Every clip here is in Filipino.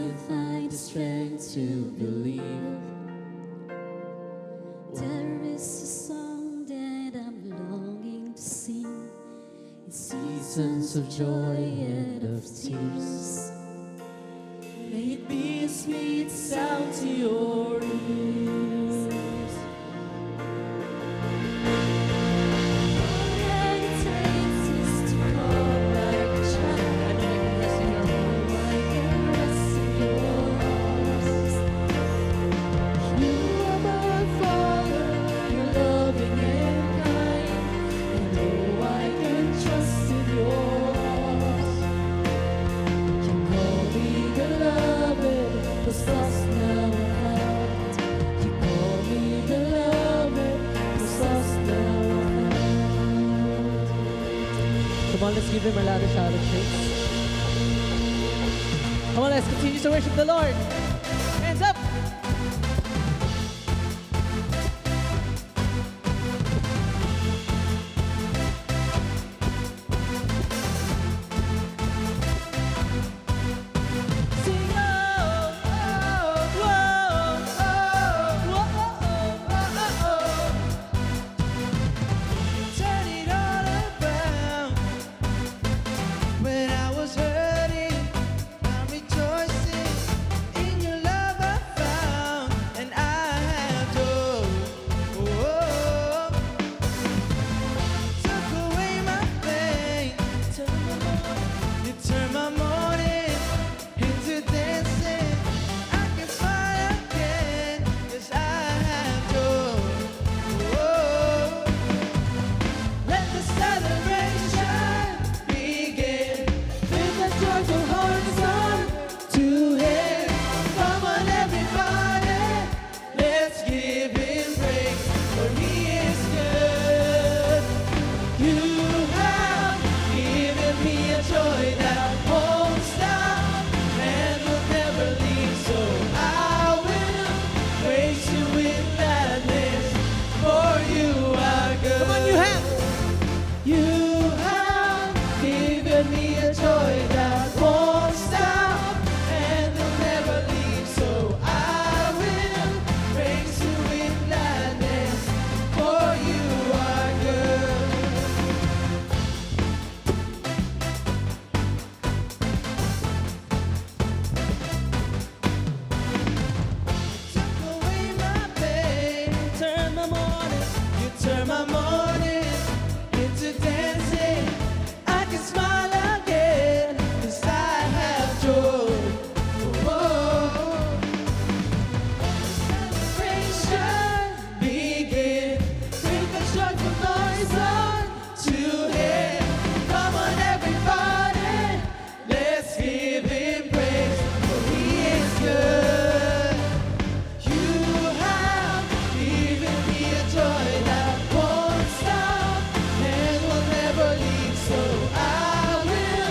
to find the strength to believe. There is a song that I'm longing to sing in Seasons of joy and of tears. May it be a sweet sound to your ears. All that it takes is to call like a child. I can rest in your arms. You are my Father, you're loving and kind. And oh, I can trust in your arms. You call me beloved, was lost now and found. You call me beloved, was lost now and found. Come on, let's give him a louder shout of praise. Come on, let's continue to worship the Lord. Hands up! Sing, oh, oh, whoa, oh, oh. Turn it all around. When I was hurting, I'm rejoicing in your love I found, and I have joy. Oh, took away my pain, you turned my mourning into dancing. I can smile again, 'cause I have joy. Oh, let the celebration begin with a joyful heart and song to Him. Come on, everybody, let's give Him praise, for He is good. You have given me a joy that won't stop and will never leave, so I will praise You with gladness, for You are good. Come on, you have. You have given me a joy that won't stop and will never leave, so I will praise You with gladness, for You are good. Took away my pain, turn my mourning, You turn my mourning into dancing. I can smile again, 'cause I have joy. Oh, celebration begin, bring a joyful noise on to Him. Come on, everybody, let's give Him praise, for He is good. You have given me a joy that won't stop and will never leave, so I will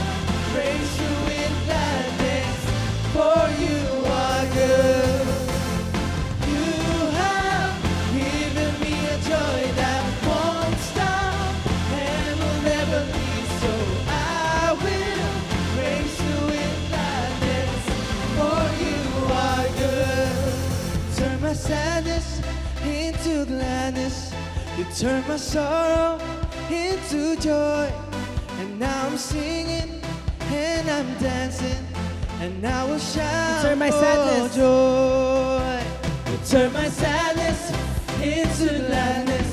praise You with gladness, for You are good. You have given me a joy that won't stop and will never leave, so I will praise You with gladness, for You are good. Turn my sadness into gladness, You turn my sorrow into joy, and now I'm singing and I'm dancing, and I will shout turn my for sadness. joy. You turn my sadness into gladness,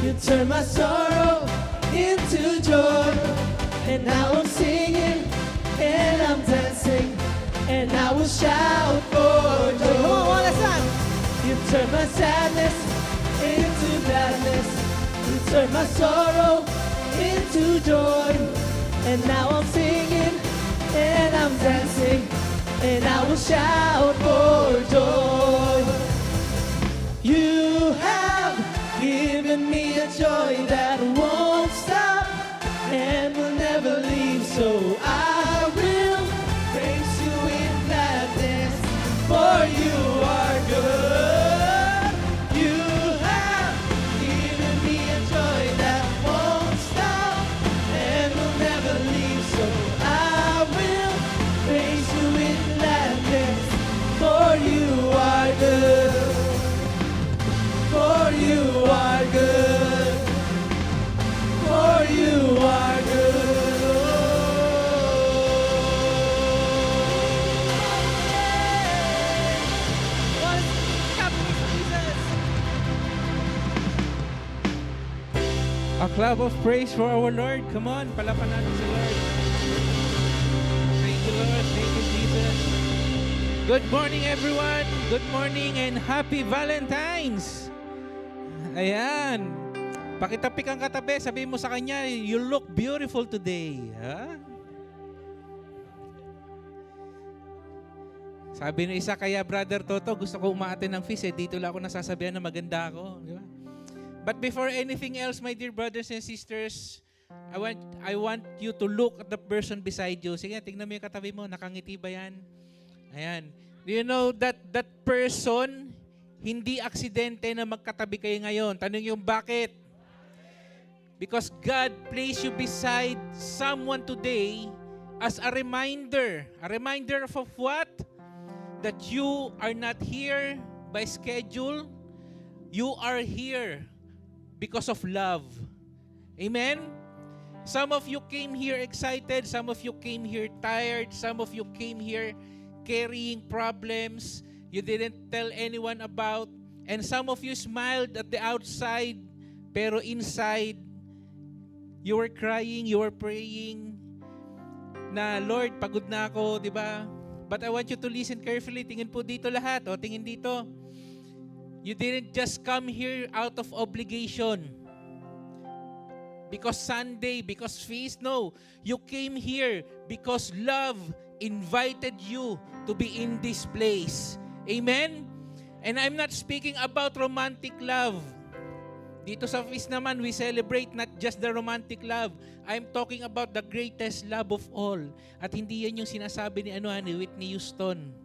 You turn my sorrow into joy, and now I'm singing and I'm dancing, and I will shout for joy. Come on, one last time. You turn my sadness into gladness, You turn my sorrow into joy, and now I'm singing and I'm dancing, and I will shout for joy. You have given me a joy that won't stop and will never leave, so I will praise You in gladness, for You are good. You have given me a joy that won't stop and will never leave, so I will praise You in gladness, clap of praise for our Lord. Come on, palapan natin si Lord. Thank you, Lord. Thank you, Jesus. Good morning, everyone. Good morning and happy Valentine's. Ayan. Pakitapik ang katabi. Sabihin mo sa kanya, you look beautiful today. Ha? Sabi ng isa, kaya Brother Toto, gusto ko umaaten ng feast. Dito lang ako nasasabihan na maganda ako. Di ba? But before anything else, my dear brothers and sisters, I want you to look at the person beside you. Sige, tingnan mo yung katabi mo. Nakangiti ba yan? Ayan. Do you know that person, hindi aksidente na magkatabi kayo ngayon? Tanong yung bakit? Because God placed you beside someone today as a reminder. A reminder of what? That you are not here by schedule. You are here because of love. Amen? Some of you came here excited. Some of you came here tired. Some of you came here carrying problems you didn't tell anyone about. And some of you smiled at the outside, pero inside, you were crying, you were praying na, Lord, pagod na ako, di ba? But I want you to listen carefully. Tingin po dito lahat. O, tingin dito. You didn't just come here out of obligation. Because Sunday, because feast. No. You came here because love invited you to be in this place. Amen? And I'm not speaking about romantic love. Dito sa feast naman, we celebrate not just the romantic love. I'm talking about the greatest love of all. At hindi yan yung sinasabi ni Whitney Houston.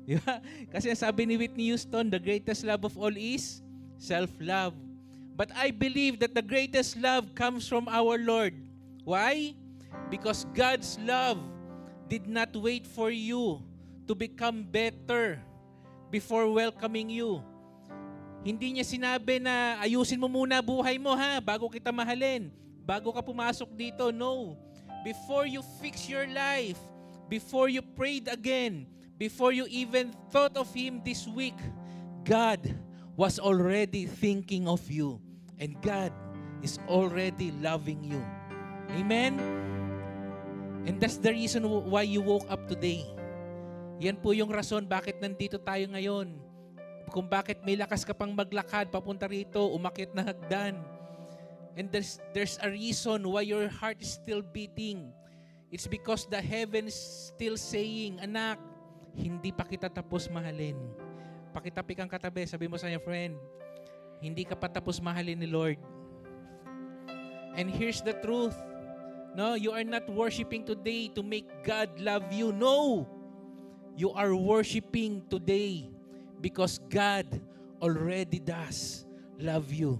Di ba? Kasi sabi ni Whitney Houston, the greatest love of all is self-love. But I believe that the greatest love comes from our Lord. Why? Because God's love did not wait for you to become better before welcoming you. Hindi niya sinabi na ayusin mo muna buhay mo ha, bago kita mahalin, bago ka pumasok dito. No. Before you fix your life, before you prayed again, before you even thought of Him this week, God was already thinking of you. And God is already loving you. Amen? And that's the reason why you woke up today. Yan po yung rason bakit nandito tayo ngayon. Kung bakit may lakas ka pang maglakad, papunta rito, umakyat na hagdan. And there's a reason why your heart is still beating. It's because the heaven is still saying, anak, hindi pa kita tapos mahalin. Pakitapik ang katabi, sabi mo sa niya, friend, hindi ka pa tapos mahalin ni Lord. And here's the truth. No, you are not worshiping today to make God love you. No! You are worshiping today because God already does love you.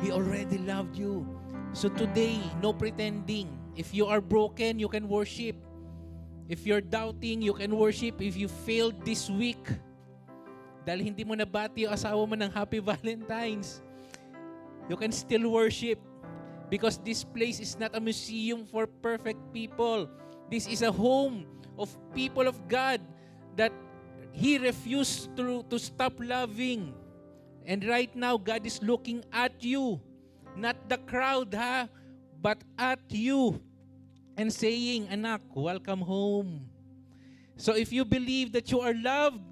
He already loved you. So today, no pretending. If you are broken, you can worship. If you're doubting, you can worship. If you failed this week, dahil hindi mo nabati yung asawa mo ng Happy Valentine's, you can still worship. Because this place is not a museum for perfect people. This is a home of people of God that He refused to stop loving. And right now, God is looking at you. Not the crowd, but at you. And saying, anak, welcome home. So if you believe that you are loved,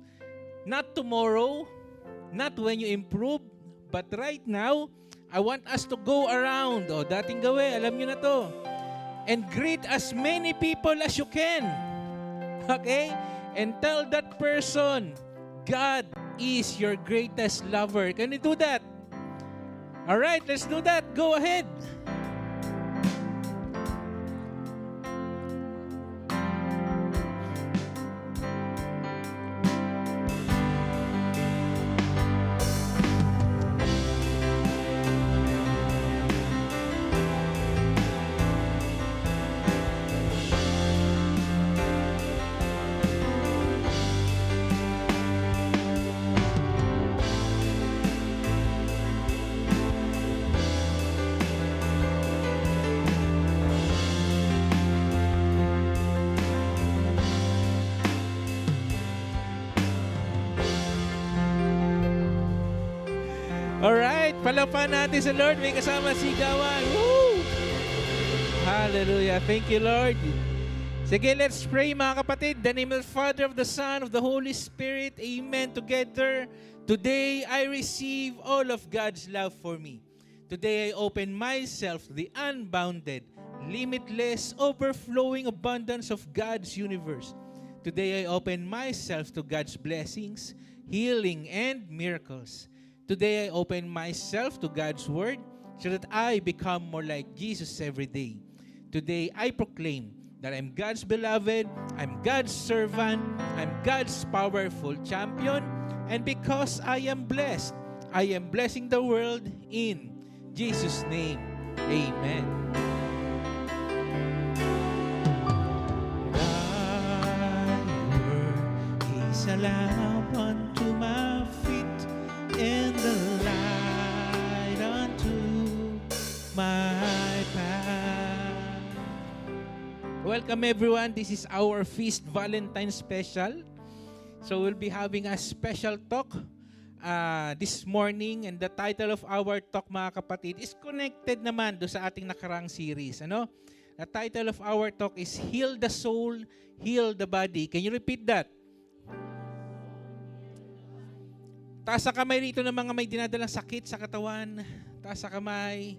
not tomorrow, not when you improve, but right now, I want us to go around. O, dating gawin, alam nyo na to. And greet as many people as you can. Okay? And tell that person, God is your greatest lover. Can you do that? Alright, let's do that. Go ahead. Palapan natin sa Lord. May kasama sigawan. Woo! Hallelujah. Thank you, Lord. Sige, let's pray mga kapatid. The name of the Father, of the Son, of the Holy Spirit. Amen. Together, today I receive all of God's love for me. Today I open myself to the unbounded, limitless, overflowing abundance of God's universe. Today I open myself to God's blessings, healing, and miracles. Today I open myself to God's word so that I become more like Jesus every day. Today I proclaim that I'm God's beloved, I'm God's servant, I'm God's powerful champion, and because I am blessed, I am blessing the world in Jesus' name. Amen. Thy word is a lamp unto my feet and the light unto my path. Welcome everyone. This is our Feast Valentine Special. So we'll be having a special talk this morning, and the title of our talk, mga kapatid, is connected naman do sa ating nakarang series. Ano? The title of our talk is Heal the Soul, Heal the Body. Can you repeat that? Taas sa kamay rito ng mga may dinadalang sakit sa katawan. Taas sa kamay.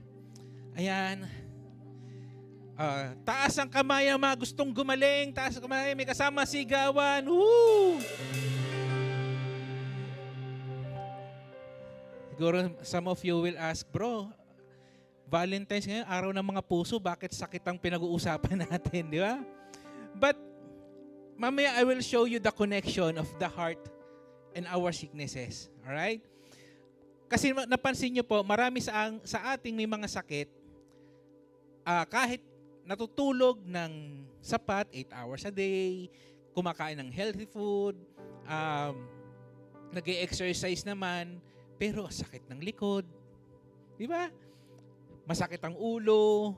Ayan. Taas ang kamay ang mga gustong gumaling. Taas ang kamay, may kasama sigawan. Woo! Siguro some of you will ask, bro, Valentine's ngayon, araw ng mga puso, bakit sakit ang pinag-uusapan natin, di ba? But mamaya I will show you the connection of the heart and our sicknesses. Alright? Kasi napansin nyo po, marami sa ating may mga sakit, kahit natutulog ng sapat, 8 hours a day, kumakain ng healthy food, nag-exercise naman, pero sakit ng likod. Di ba? Masakit ang ulo,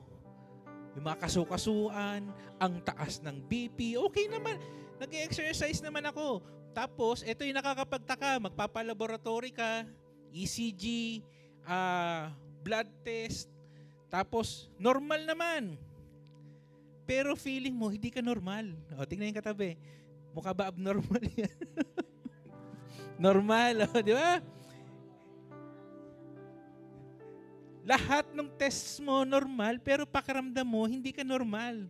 yung mga kasukasuan, ang taas ng BP. Okay naman, nag-exercise naman ako. Tapos, ito yung nakakapagtaka, magpapalaboratory ka, ECG, blood test, tapos normal naman. Pero feeling mo, hindi ka normal. O, tingnan yung katabi. Mukha ba abnormal yan? Normal, o, di ba? Lahat ng tests mo normal, pero pakiramdam mo, hindi ka normal.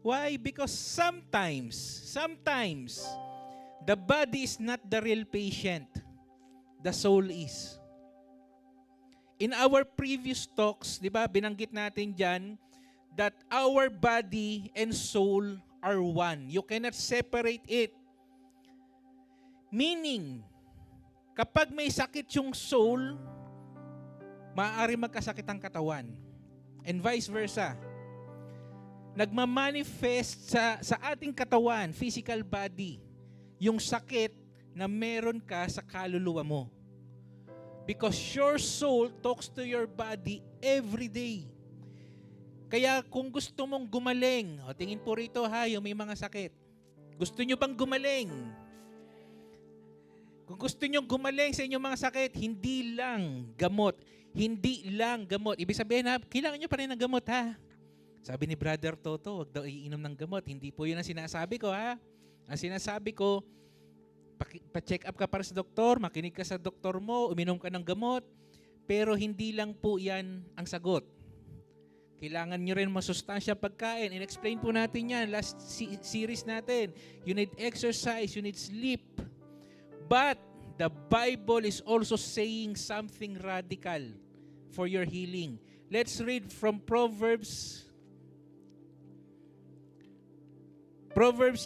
Why? Because sometimes, the body is not the real patient. The soul is. In our previous talks, di ba, binanggit natin dyan, that our body and soul are one. You cannot separate it. Meaning, kapag may sakit yung soul, maaari magkasakit ang katawan. And vice versa. Nagmamanifest sa ating katawan, physical body, yung sakit na meron ka sa kaluluwa mo. Because your soul talks to your body every day. Kaya kung gusto mong gumaling, tingin po rito ha, yung may mga sakit. Gusto nyo bang gumaling? Kung gusto nyo gumaling sa inyong mga sakit, hindi lang gamot. Hindi lang gamot. Ibig sabihin ha, kailangan nyo pa rin ng gamot ha. Sabi ni Brother Toto, wag daw iinom ng gamot. Hindi po yun ang sinasabi ko ha. Ang sinasabi ko, pa-check up ka para sa doktor, makinig ka sa doktor mo, uminom ka ng gamot, pero hindi lang po yan ang sagot. Kailangan nyo rin masustansya pagkain. In-explain po natin yan, last series natin. You need exercise, you need sleep. But the Bible is also saying something radical for your healing. Let's read from Proverbs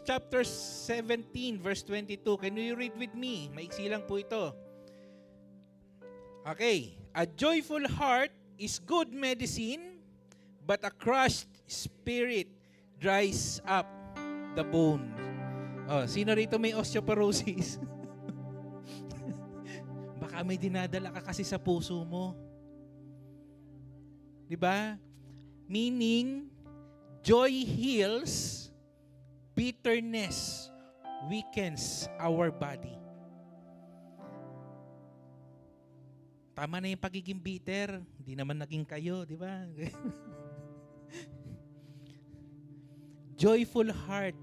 chapter 17, verse 22. Can you read with me? Maiksi lang po ito. Okay. A joyful heart is good medicine, but a crushed spirit dries up the bone. Oh, sino rito may osteoporosis? Baka may dinadala ka kasi sa puso mo. Diba? Meaning, joy heals, bitterness weakens our body. Tama na yung pagiging bitter. Hindi naman naging kayo, di ba? Joyful heart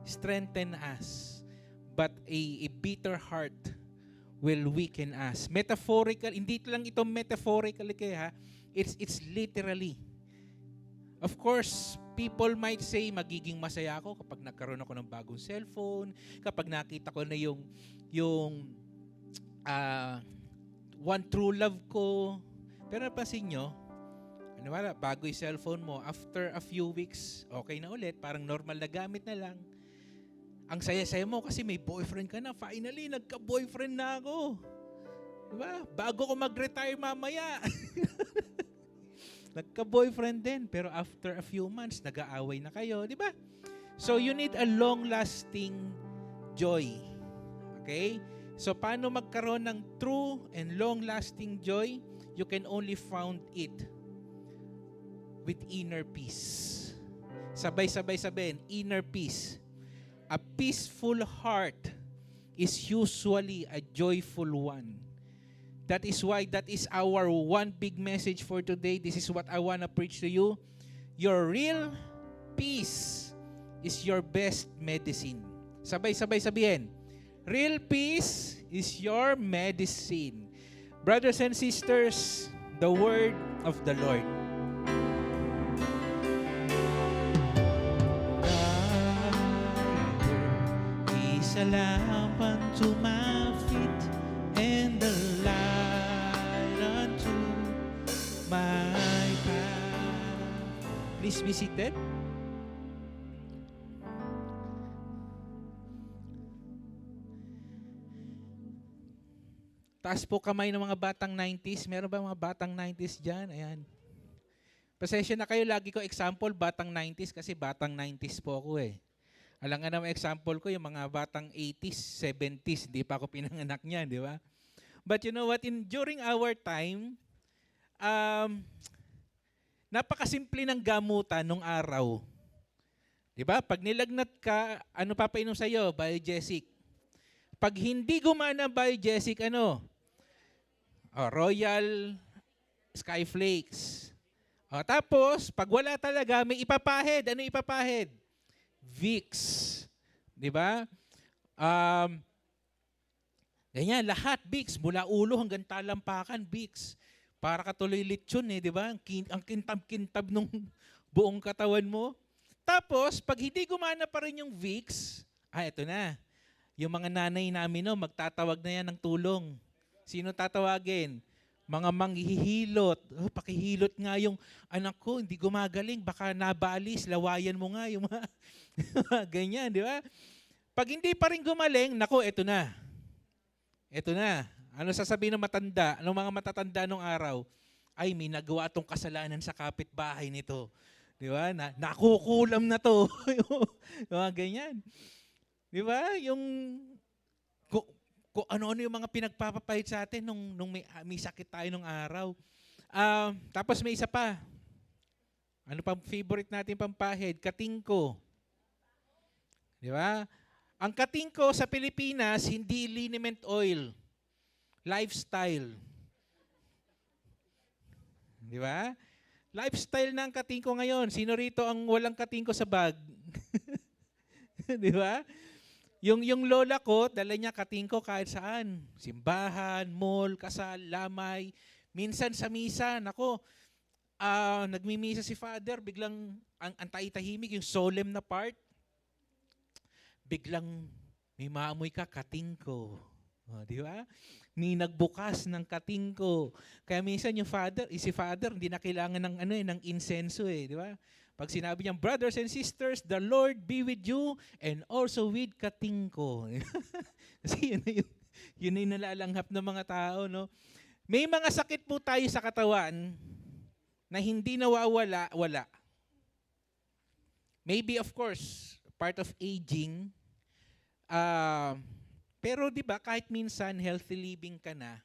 strengthen us, but a bitter heart will weaken us. Metaphorical, hindi lang ito metaphorically kaya, it's literally. Of course, people might say magiging masaya ako kapag nagkaroon ako ng bagong cellphone, kapag nakita ko na yung one true love ko. Pero napansin nyo, bago yung cellphone mo, after a few weeks, okay na ulit, parang normal na gamit na lang. Ang saya-saya mo kasi may boyfriend ka na. Finally, nagka-boyfriend na ako. Diba? Bago ko mag-retire mamaya. Nagka-boyfriend din. Pero after a few months, nag-aaway na kayo. Diba? So, you need a long-lasting joy. Okay? So, paano magkaroon ng true and long-lasting joy? You can only found it with inner peace. Sabay-sabay sabihin, inner peace. A peaceful heart is usually a joyful one. That is why that is our one big message for today. This is what I want to preach to you. Your real peace is your best medicine. Sabay-sabay sabihin, real peace is your medicine. Brothers and sisters, the word of the Lord. Is a lamp unto my feet and a light unto my path. Please be seated. Taas po kamay ng mga batang 90s. Meron ba mga batang 90s dyan? Ayan. Pasensya na kayo, lagi ko example, batang 90s kasi batang 90s po ako eh. Alam nga naman example ko, yung mga batang 80s, 70s, hindi pa ako pinanganak niyan, di ba? But you know what, during our time, napakasimple ng gamutan nung araw. Di ba? Pag nilagnat ka, ano papainom sa'yo? Biogesic. Pag hindi gumana Biogesic, ano? Royal Skyflakes. Tapos, pag wala talaga, may ipapahid. Ano ipapahid? Vicks. Di ba? Ganyan, lahat Vicks. Mula ulo hanggang talampakan, Vicks. Para katuloy lechon eh, di ba? Ang kintab-kintab nung buong katawan mo. Tapos, pag hindi gumana pa rin yung Vicks, eto na. Yung mga nanay namin, no, magtatawag na yan ng tulong. Sino tatawagin? Mga manghihilot. Pakihilot nga yung anak ko, hindi gumagaling. Baka nabalis, lawayan mo nga yung mga ganyan, di ba? Pag hindi pa rin gumaling, nako, eto na. Eto na. Ano sasabihin ng matanda, ng mga matatanda nung araw? Ay, may nagawa tong kasalanan sa kapitbahay nito. Di ba? Nakukulam na to. Yung mga ganyan. Di ba? Yung kung ano-ano yung mga pinagpapapahid sa atin nung may sakit tayo nung araw. Tapos may isa pa. Ano pang favorite natin pampahid? Katingko. Di ba? Ang katingko sa Pilipinas, hindi liniment oil. Lifestyle. Di ba? Lifestyle ng katingko ngayon. Sino rito ang walang katingko sa bag? Di ba? Yung lola ko, dala niya katingko kahit saan. Simbahan, mall, kasal, lamay. Minsan sa misa, nako, nagmimisa si Father, biglang ang tahimik, yung solemn na part, biglang may maamoy ka, katingko. Di ba? May nagbukas ng katingko. Kaya minsan yung si Father, hindi na kailangan ng insenso eh, di ba? Pag sinabi niyang, brothers and sisters, the Lord be with you and also with katingko. Kasi yun yung nalalanghap ng mga tao, no? May mga sakit po tayo sa katawan na hindi nawawala, wala. Maybe, of course, part of aging. Pero di ba, kahit minsan healthy living ka na,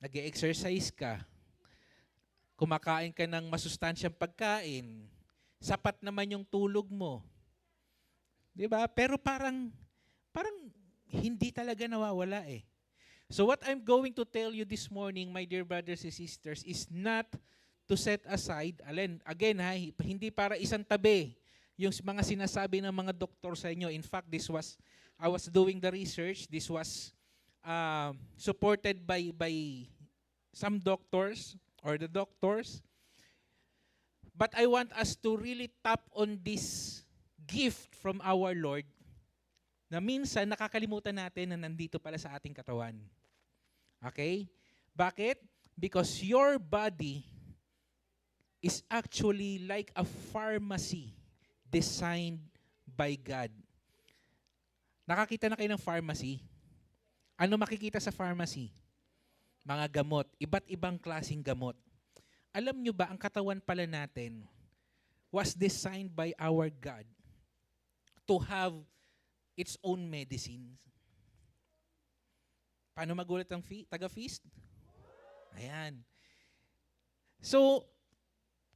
nag-exercise ka, kumakain ka ng masustansyang pagkain, sapat naman yung tulog mo. Di ba? Pero parang hindi talaga nawawala eh. So what I'm going to tell you this morning, my dear brothers and sisters, is not to set aside, again ha, hindi para isang tabi yung mga sinasabi ng mga doktor sa inyo. In fact, I was doing the research, this was supported by some doctors or the doctors. But I want us to really tap on this gift from our Lord na minsan nakakalimutan natin na nandito pala sa ating katawan. Okay? Bakit? Because your body is actually like a pharmacy designed by God. Nakakita na kayo ng pharmacy? Ano makikita sa pharmacy? Mga gamot. Iba't ibang klaseng gamot. Alam nyo ba, ang katawan pala natin was designed by our God to have its own medicines. Paano magulat ang taga-feast? Ayan. So,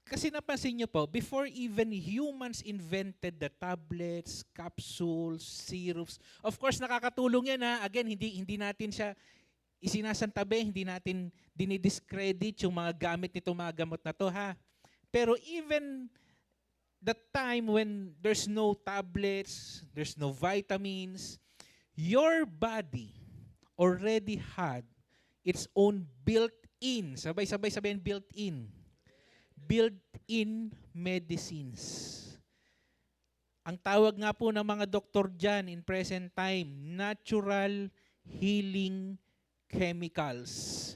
kasi napansin nyo po, before even humans invented the tablets, capsules, syrups, of course, nakakatulong yan ha. Again, hindi natin siya isinasantabi, hindi natin dinidiscredit yung mga gamit nitong mga gamot na to ha. Pero even the time when there's no tablets, there's no vitamins, your body already had its own built-in, sabay-sabay sabihin built-in medicines. Ang tawag nga po ng mga doktor dyan in present time, natural healing chemicals.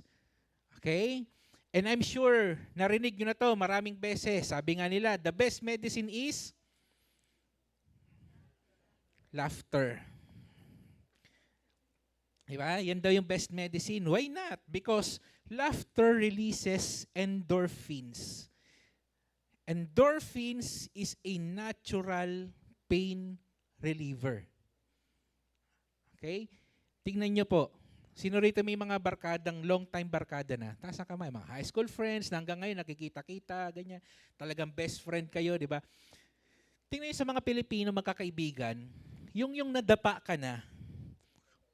Okay? And I'm sure, narinig nyo na to maraming beses. Sabi nga nila, the best medicine is laughter. Diba? Yan daw yung best medicine. Why not? Because laughter releases endorphins. Endorphins is a natural pain reliever. Okay? Tingnan nyo po. Sino rito may mga barkadang, long-time barkada na? Taas ang kamay. Mga high school friends na hanggang ngayon nakikita-kita, ganyan. Talagang best friend kayo, di ba? Tingnan nyo sa mga Pilipino, magkakaibigan, yung nadapa ka na,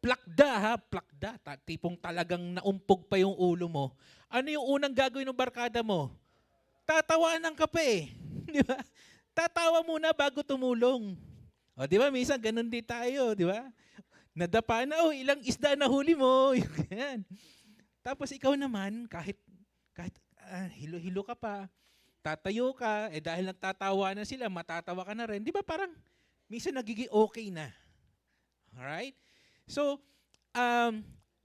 plakda. Tipong talagang naumpog pa yung ulo mo. Ano yung unang gagawin ng barkada mo? Tatawanan ka pa eh. Di ba? Tatawa muna bago tumulong. O di ba? Minsan ganun din tayo, di ba? Nadapa na, ilang isda na huli mo. Yan. Tapos ikaw naman, kahit hilo-hilo ka pa, tatayo ka, dahil nagtatawa na sila, matatawa ka na rin. Di ba parang minsan nagiging okay na. Alright? So,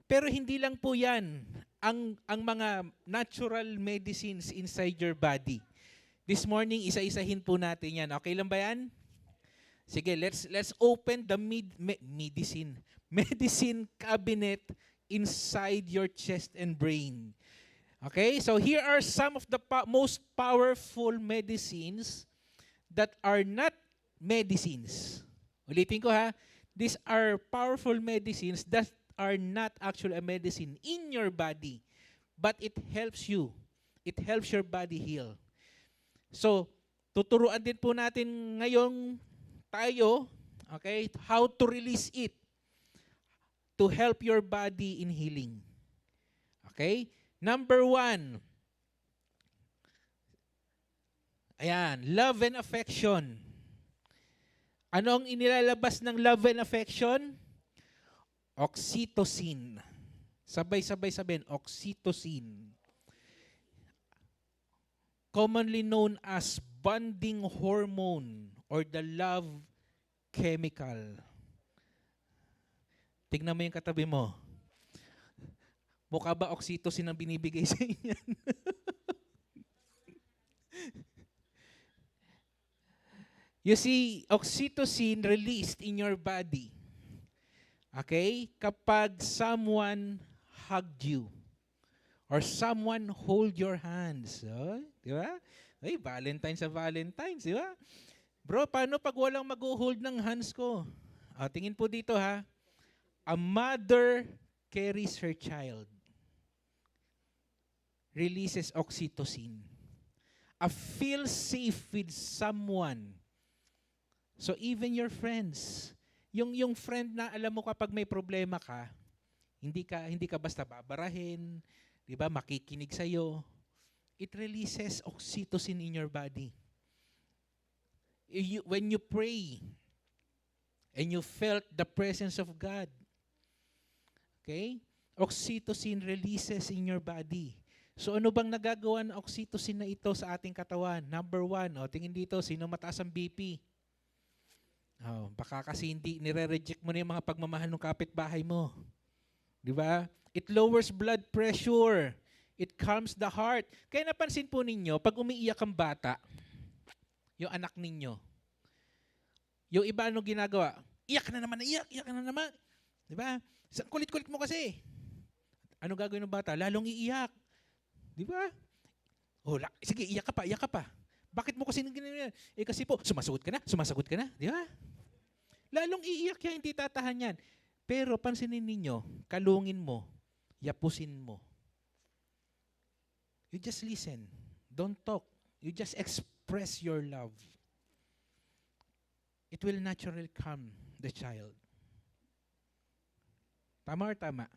pero hindi lang po yan ang mga natural medicines inside your body. This morning, isa-isahin po natin yan. Okay lang ba yan? Sige, let's open the medicine cabinet inside your chest and brain. Okay? So here are some of the most powerful medicines that are not medicines. Ulitin ko ha. These are powerful medicines that are not actually a medicine in your body, but it helps you. It helps your body heal. So, tuturuan din po natin ngayong tayo, okay, how to release it to help your body in healing. Okay? Number 1. Ayan, love and affection. Ano ang inilalabas ng love and affection? Oxytocin. Sabay-sabay sabihin, oxytocin. Commonly known as bonding hormone or the love chemical. Tignan mo yung katabi mo. Mukha ba oxytocin ang binibigay sa inyo? You see, oxytocin released in your body. Okay? Kapag someone hugged you or someone hold your hands. Oh, di ba? Ay, Valentine's sa Valentine's, di ba? Bro, paano pag walang mag-hold ng hands ko? Tingin po dito ha. A mother carries her child. Releases oxytocin. A feel safe with someone. So even your friends, yung friend na alam mo kapag may problema ka, Hindi ka basta babarahin, 'di ba? Makikinig sa iyo. It releases oxytocin in your body. When you pray and you felt the presence of God, okay? Oxytocin releases in your body. So ano bang nagagawa ng oxytocin na ito sa ating katawan? Number 1, tingin dito, sino mataas ang BP? Baka kasi hindi nire-reject mo na yung mga pagmamahal ng kapitbahay mo. Di ba? It lowers blood pressure. It calms the heart. Kaya napansin po ninyo, pag umiiyak ang bata, yung anak ninyo, yung iba ano ginagawa? Iyak na naman, iyak ka na naman. Di ba? Kulit-kulit mo kasi. Ano gagawin ng bata? Lalong iiyak. Di ba? Sige, iyak ka pa. Bakit mo kasi ganyan? Kasi po, sumasagot ka na. Di ba? Lalong iiyak yan, hindi tatahan yan. Pero pansinin ninyo, kalungin mo, yapusin mo. You just listen. Don't talk. You just express your love. It will naturally calm the child. Tama or tama?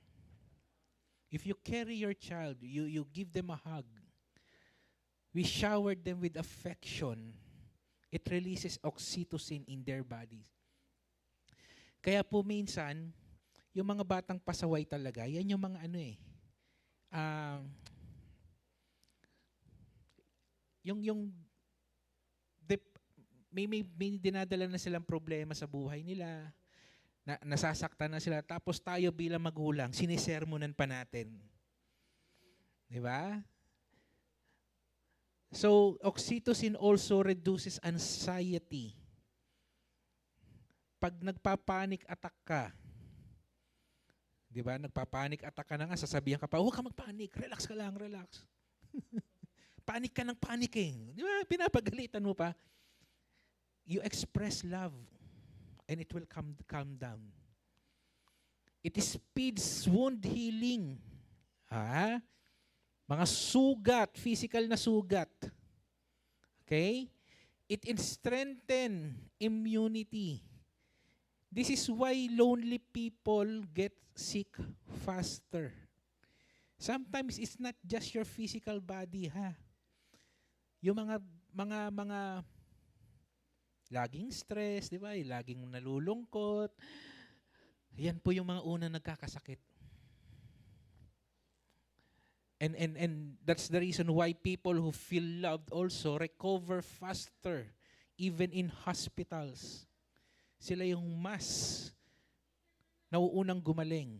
If you carry your child, you give them a hug, we shower them with affection, it releases oxytocin in their bodies. Kaya po minsan, yung mga batang pasaway talaga, yan yung mga may dinadala na silang problema sa buhay nila, nasasaktan na sila, tapos tayo bilang magulang, sinisermonan pa natin. Di ba? So, oxytocin also reduces anxiety. Pag nagpa-panic attack ka, di ba? Nagpa-panic attack ka na nga, sasabihan ka pa, huwag ka mag-panic, relax ka lang, relax. Panic ka ng panicking. Di ba? Pinapagalitan mo pa. You express love and it will calm down. It speeds wound healing. Mga sugat, physical na sugat. Okay? It strengthens immunity. This is why lonely people get sick faster. Sometimes it's not just your physical body, Yung mga laging stress, di ba? Laging nalulungkot. Yan po yung mga unang nagkakasakit. And that's the reason why people who feel loved also recover faster, even in hospitals. Sila yung mas nauunang gumaling.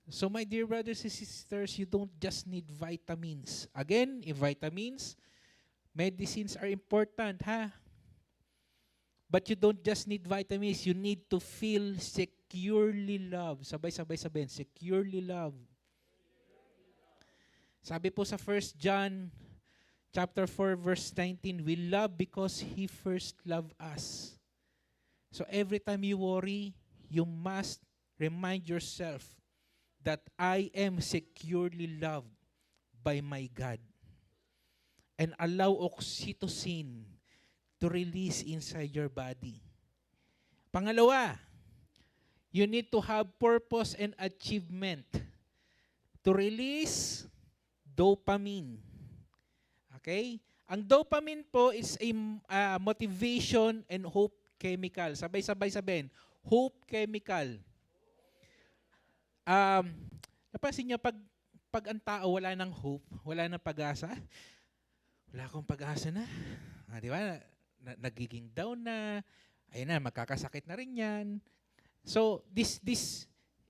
So my dear brothers and sisters, you don't just need vitamins. Again, vitamins, medicines are important, But you don't just need vitamins, you need to feel securely loved. Sabay-sabay sabihin, securely loved. Sabi po sa 1 John chapter 4 verse 19, we love because He first loved us. So every time you worry, you must remind yourself that I am securely loved by my God. And allow oxytocin to release inside your body. Pangalawa, you need to have purpose and achievement to release dopamine. Okay? Ang dopamine po is a motivation and hope chemical. Sabay-sabay sabihin, hope chemical. Napansin niyo, pag ang tao wala ng hope, wala ng pag-asa, wala akong pag-asa na. Di ba? Nagiging down na, ayun na, magkakasakit na rin yan. So,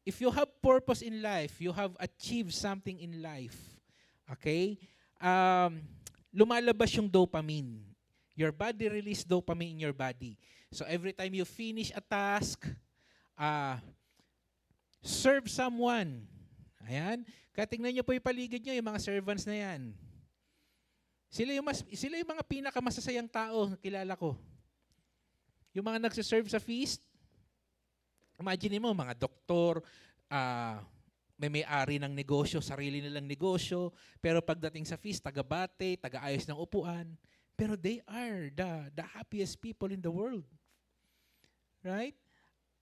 if you have purpose in life, you have achieved something in life, okay? Lumalabas yung dopamine. Your body release dopamine in your body. So, every time you finish a task, serve someone. Ayan. Kaya tingnan niyo po yung paligid niyo, yung mga servants na yan. Sila yung mga pinakamasasayang tao na kilala ko. Yung mga nagsiserve sa feast, imagine mo, mga doktor, may-ari ng negosyo, sarili nilang negosyo, pero pagdating sa feast, taga-bate, taga-ayos ng upuan, pero they are the happiest people in the world. Right?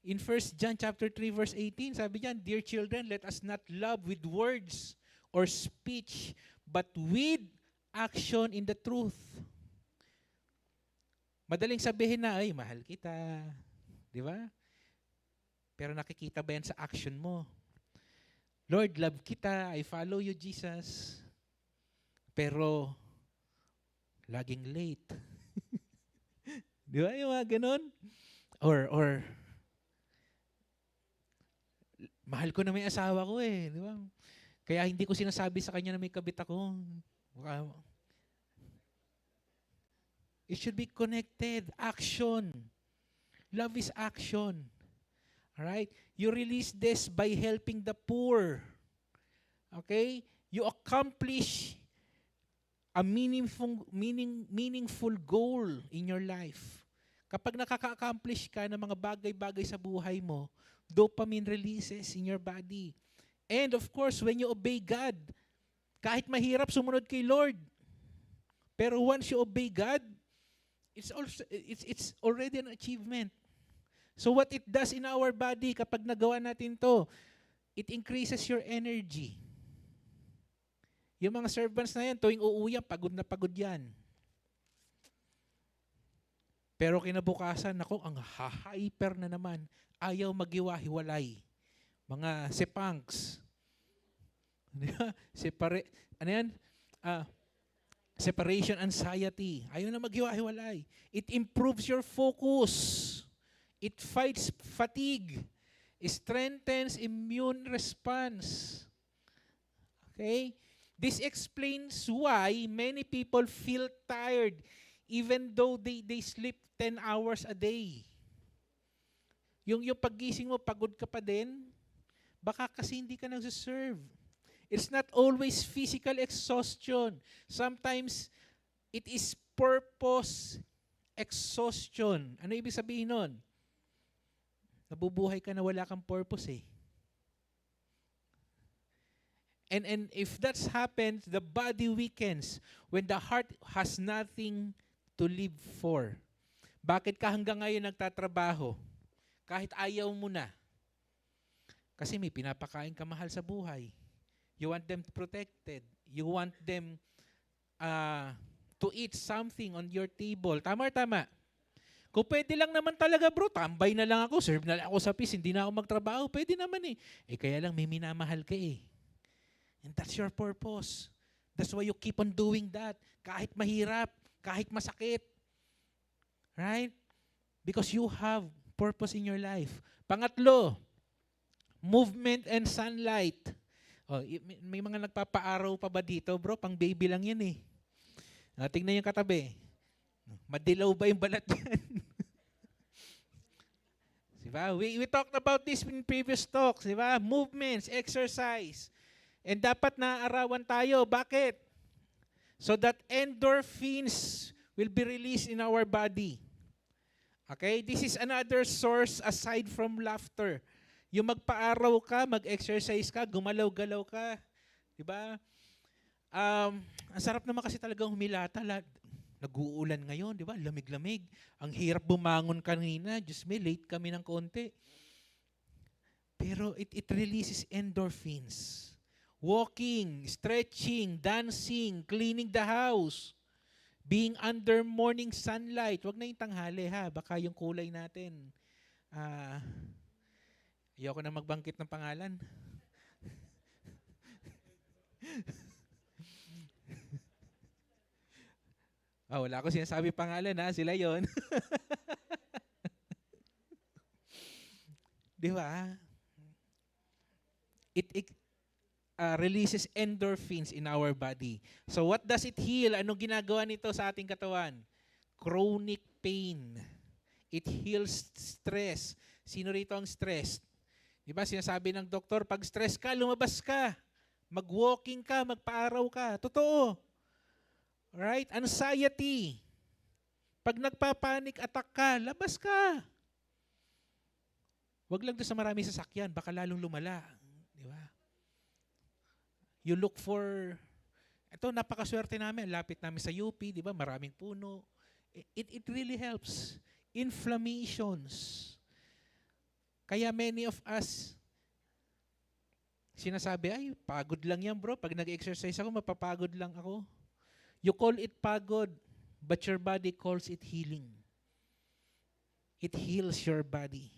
In 1 John chapter 3 verse 18, sabi niyan, "Dear children, let us not love with words or speech, but with action in the truth." Madaling sabihin na, ay, mahal kita. Di ba? Pero nakikita ba yan sa action mo? Lord, love kita. I follow you, Jesus. Pero, laging late. Di ba? Yung mga ganun? Or, mahal ko na may asawa ko eh. Di ba? Kaya hindi ko sinasabi sa kanya na may kabit ako. It should be connected. Action. Love is action. Alright? You release this by helping the poor. Okay? You accomplish a meaningful goal in your life. Kapag nakaka-accomplish ka ng mga bagay-bagay sa buhay mo, dopamine releases in your body. And of course, when you obey God, kahit mahirap sumunod kay Lord, pero once you obey God, it's already an achievement. So what it does in our body kapag nagawa natin to, it increases your energy. Yung mga servants na yan, tuwing uuwi yan, pagod na pagod yan. Pero kinabukasan, ako, ang hyper na naman, ayaw magiwa-hiwalay. Mga sepangs. Ano yan? Separation anxiety. Ayaw na maghiwa-hiwalay. It improves your focus. It fights fatigue. It strengthens immune response. Okay? This explains why many people feel tired even though they sleep 10 hours a day. Yung paggising mo, pagod ka pa din, baka kasi hindi ka nagsiserve. It's not always physical exhaustion. Sometimes, it is purpose exhaustion. Ano ibig sabihin nun? Nabubuhay ka na wala kang purpose eh. And if that's happened, the body weakens when the heart has nothing to live for. Bakit ka hanggang ngayon nagtatrabaho? Kahit ayaw mo na. Kasi may pinapakain ka mahal sa buhay. You want them protected. You want them to eat something on your table. Tama or tama? Kung pwede lang naman talaga bro, tambay na lang ako, serve na lang ako sa peace, hindi na ako magtrabaho, pwede naman eh. Kaya lang may minamahal ka eh. And that's your purpose. That's why you keep on doing that. Kahit mahirap, kahit masakit. Right? Because you have purpose in your life. Pangatlo, movement and sunlight. Oh, may mga nagpapaaraw pa ba dito, bro? Pang baby lang yan eh. Tingnan yung katabi. Madilaw ba yung balat yan? Diba? We talked about this in previous talks. Diba? Movements, exercise. And dapat naaarawan tayo. Bakit? So that endorphins will be released in our body. Okay? This is another source aside from laughter. Yung magpaaraw ka, mag-exercise ka, gumalaw-galaw ka. Diba? Ang sarap naman kasi talagang humilata. Nag-uulan ngayon, di ba? Lamig-lamig. Ang hirap bumangon kanina. Diyos me, late kami ng konti. Pero it releases endorphins. Walking, stretching, dancing, cleaning the house, being under morning sunlight. Wag na yung tanghali ha. Baka yung kulay natin. Ayoko na magbangkit ng pangalan. Wala ko sinasabi pangalan ha, sila yon. Di ba? It releases endorphins in our body. So what does it heal? Anong ginagawa nito sa ating katawan? Chronic pain. It heals stress. Sino rito ang stress? Di ba sinasabi ng doktor, pag stress ka, lumabas ka. Mag-walking ka, magpaaraw ka. Totoo. Right? Anxiety. Pag nagpapanik attack ka, labas ka. Huwag lang doon sa marami sasakyan, baka lalong lumala. Di ba? You look for, ito napakaswerte namin, lapit namin sa UP, di ba? Maraming puno. It really helps. Inflammations. Kaya many of us, sinasabi, ay, pagod lang yan bro. Pag nag-exercise ako, mapapagod lang ako. You call it pagod, but your body calls it healing. It heals your body.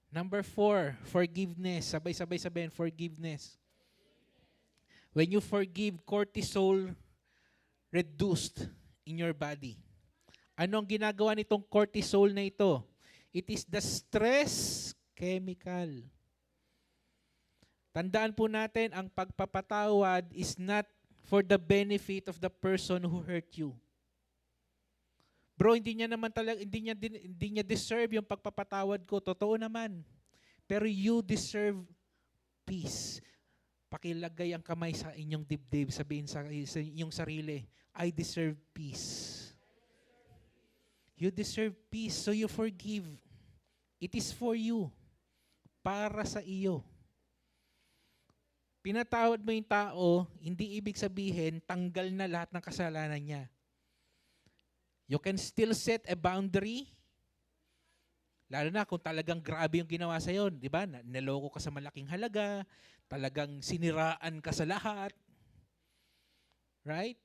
Number 4, forgiveness. Sabay-sabay sabihin, forgiveness. When you forgive, cortisol reduced in your body. Ano ang ginagawa nitong cortisol na ito? It is the stress chemical. Tandaan po natin, ang pagpapatawad is not for the benefit of the person who hurt you. Bro, hindi niya deserve yung pagpapatawad ko. Totoo naman. Pero you deserve peace. Pakilagay ang kamay sa inyong dibdib, sabihin sa inyong sarili, I deserve peace. You deserve peace, so you forgive. It is for you. Para sa iyo. Pinatawad mo yung tao, hindi ibig sabihin, tanggal na lahat ng kasalanan niya. You can still set a boundary. Lalo na kung talagang grabe yung ginawa sa'yo. Di ba? Naloko ka sa malaking halaga. Talagang siniraan ka sa lahat. Right?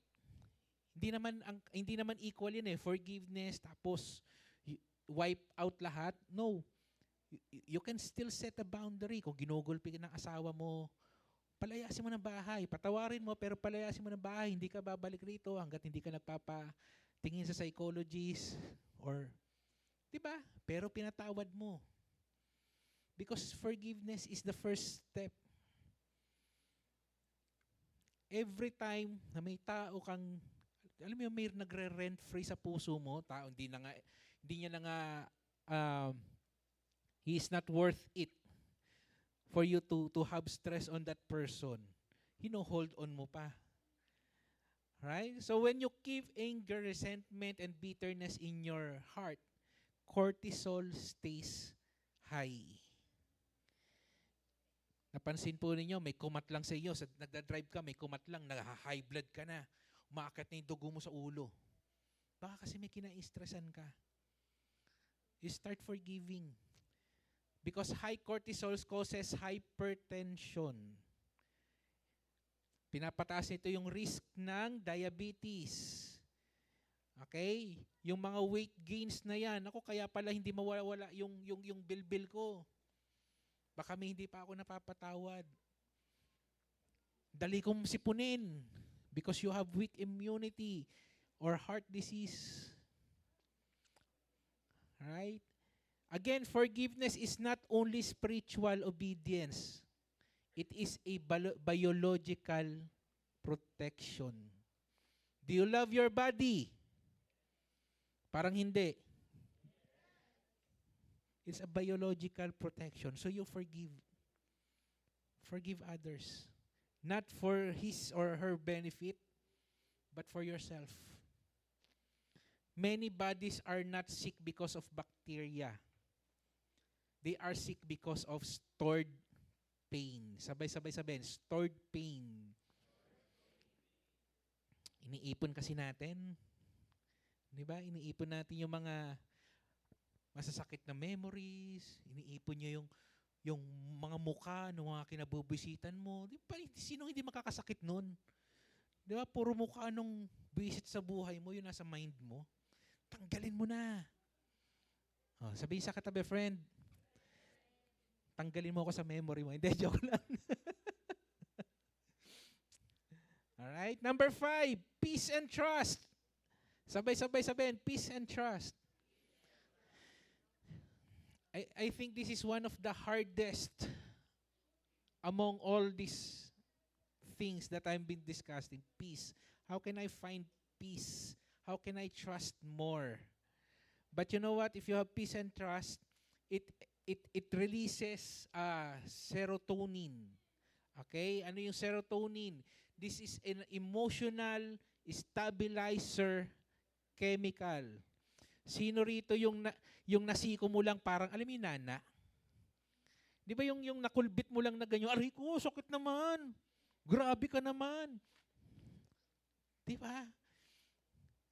Hindi naman equal yun eh. Forgiveness, tapos wipe out lahat. No. You can still set a boundary. Kung ginugulpi ka ng asawa mo, palayasin mo ng bahay. Patawarin mo, pero palayasin mo ng bahay. Hindi ka babalik rito hanggat hindi ka nagpapatingin sa psychologist or, di ba? Pero pinatawad mo. Because forgiveness is the first step. Every time na may tao kang, alam mo yung may nagre-rent free sa puso mo, tao hindi niya na nga, he is not worth it for you to have stress on that person. Hold on mo pa. Right? So when you keep anger, resentment, and bitterness in your heart, cortisol stays high. Napansin po ninyo, may kumat lang sa iyo. Nagda-drive ka, may kumat lang, nag-high blood ka na. Umaakyat na yung dugo mo sa ulo. Baka kasi may kina-stressan ka. You start forgiving. Because high cortisol causes hypertension. Pinapataas nito yung risk ng diabetes. Okay? Yung mga weight gains na yan, ako kaya pala hindi mawawala yung bilbil ko. Baka may hindi pa ako napapatawad. Dali kong sipunin because you have weak immunity or heart disease. Right? Again, forgiveness is not only spiritual obedience. It is a biological protection. Do you love your body? Parang hindi. It's a biological protection. So you forgive. Forgive others. Not for his or her benefit, but for yourself. Many bodies are not sick because of bacteria. They are sick because of stored pain. Sabay-sabay sabihin, stored pain. Iniipon kasi natin. Di ba? Iniipon natin yung mga masasakit na memories. Iniipon nyo yung mga mukha ng mga kinabubisitan mo. Di ba? Sino hindi makakasakit nun? Di ba? Puro mukha nung visit sa buhay mo, yun nasa mind mo. Tanggalin mo na. Oh, sabihin sa katabi, friend, tanggalin mo ako sa memory mo. Hindi, joke lang. Alright? Number 5, peace and trust. Sabay-sabay sabihin, peace and trust. I think this is one of the hardest among all these things that I've been discussing. Peace. How can I find peace? How can I trust more? But you know what? If you have peace and trust, it releases serotonin. Okay? Ano yung serotonin? This is an emotional stabilizer chemical. Sino rito yung nasiko mo lang parang, alam mo yung nana? Di ba yung nakulbit mo lang na ganyan, aray ko, sakit naman. Grabe ka naman. Di ba?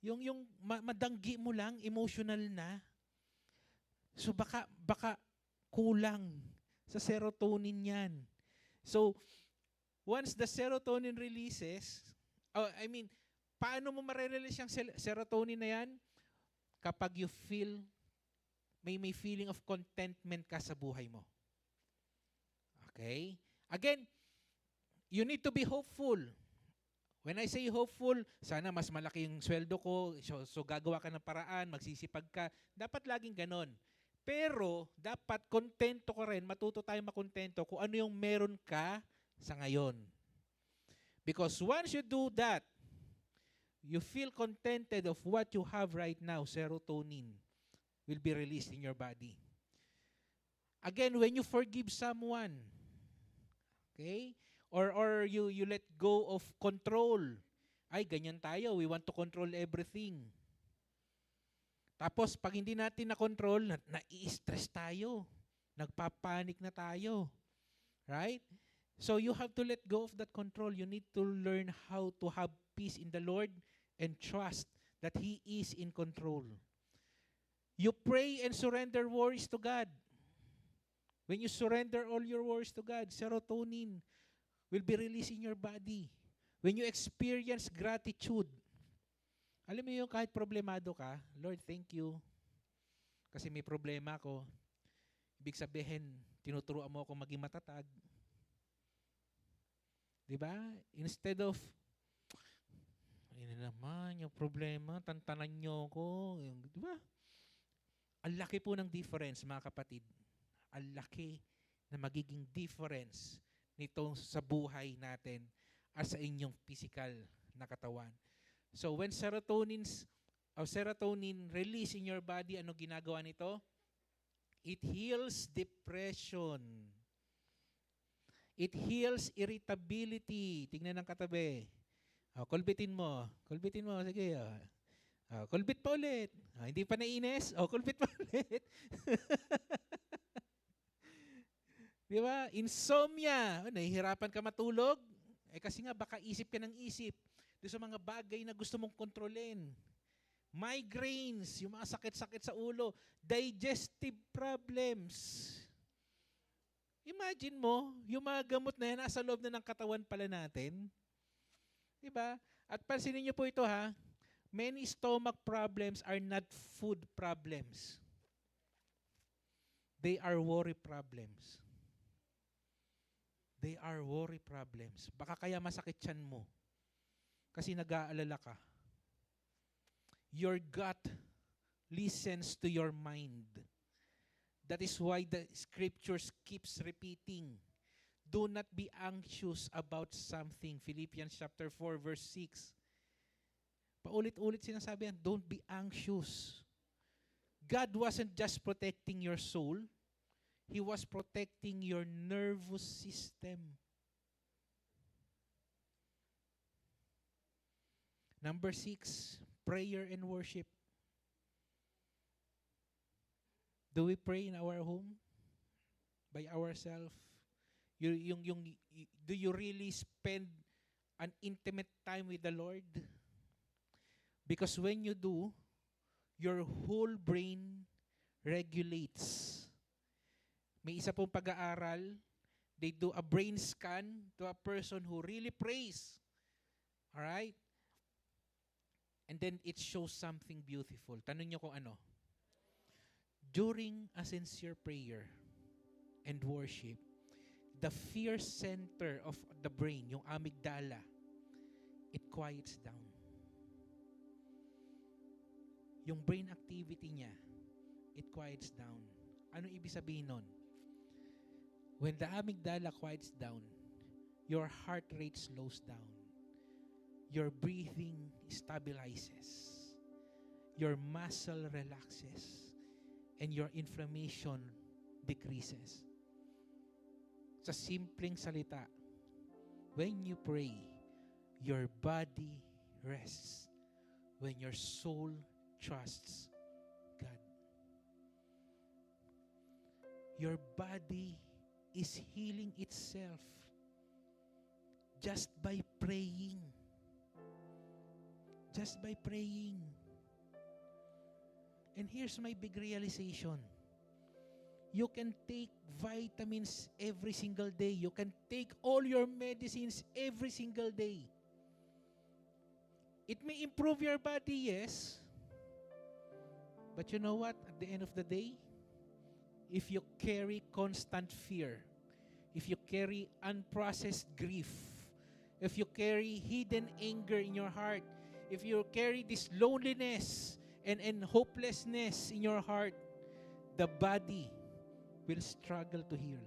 Yung madanggi mo lang, emotional na. So baka kulang sa serotonin yan. So, once the serotonin releases, paano mo marerelease yung serotonin na yan? Kapag you feel, may feeling of contentment ka sa buhay mo. Okay? Again, you need to be hopeful. When I say hopeful, sana mas malaki yung sweldo ko, so gagawa ka ng paraan, magsisipag ka. Dapat laging ganon. Pero, dapat kontento ka rin, matuto tayo makontento kung ano yung meron ka sa ngayon. Because once you do that, you feel contented of what you have right now, serotonin will be released in your body. Again, when you forgive someone, okay? Or you let go of control. Ay, ganyan tayo. We want to control everything. Tapos, pag hindi natin na-control, nai-stress tayo. Nagpapanik na tayo. Right? So, you have to let go of that control. You need to learn how to have peace in the Lord and trust that He is in control. You pray and surrender worries to God. When you surrender all your worries to God, serotonin will be released in your body. When you experience gratitude, alam mo yung kahit problemado ka, Lord, thank you. Kasi may problema ako. Ibig sabihin, tinuturuan mo ako maging matatag. Diba? Instead of, ayun na naman, yung problema, tantanan nyo ko. Diba? Ang laki po ng difference, mga kapatid. Ang laki na magiging difference nito sa buhay natin at sa inyong physical na katawan. So when serotonin release in your body, ano ginagawa nito? It heals depression. It heals irritability. Tingnan ng katabi. Kulbitin mo. Kulbitin mo. Sige. Kulbit pa ulit. Hindi pa nainis? Kulbit pa ulit. Di ba? Insomnia. Nahihirapan ka matulog? Kasi nga baka isip ka ng isip doon sa mga bagay na gusto mong kontrolin. Migraines, yung mga sakit-sakit sa ulo. Digestive problems. Imagine mo, yung mga gamot na yan nasa loob na ng katawan pala natin. Di ba? At pansinin niyo po ito ha, many stomach problems are not food problems. They are worry problems. They are worry problems. Baka kaya masakit tiyan mo. Kasi nag-aalala ka. Your gut listens to your mind. That is why the scriptures keeps repeating. Do not be anxious about something. Philippians chapter 4 verse 6. Paulit-ulit sinasabi yan, don't be anxious. God wasn't just protecting your soul. He was protecting your nervous system. Number 6, prayer and worship. Do we pray in our home? By ourselves? Do you really spend an intimate time with the Lord? Because when you do, your whole brain regulates. May isa pong pag-aaral, they do a brain scan to a person who really prays. Alright? And then it shows something beautiful. Tanong nyo kung ano. During a sincere prayer and worship, the fear center of the brain, yung amygdala, it quiets down. Yung brain activity niya, it quiets down. Ano ibig sabihin nun? When the amygdala quiets down, your heart rate slows down. Your breathing stabilizes. Your muscle relaxes. And your inflammation decreases. Sa simpleng salita, when you pray, your body rests. When your soul trusts God. Your body is healing itself just by praying. Just by praying. And here's my big realization. You can take vitamins every single day. You can take all your medicines every single day. It may improve your body, yes. But you know what? At the end of the day, if you carry constant fear, if you carry unprocessed grief, if you carry hidden anger in your heart, if you carry this loneliness and hopelessness in your heart, the body will struggle to heal.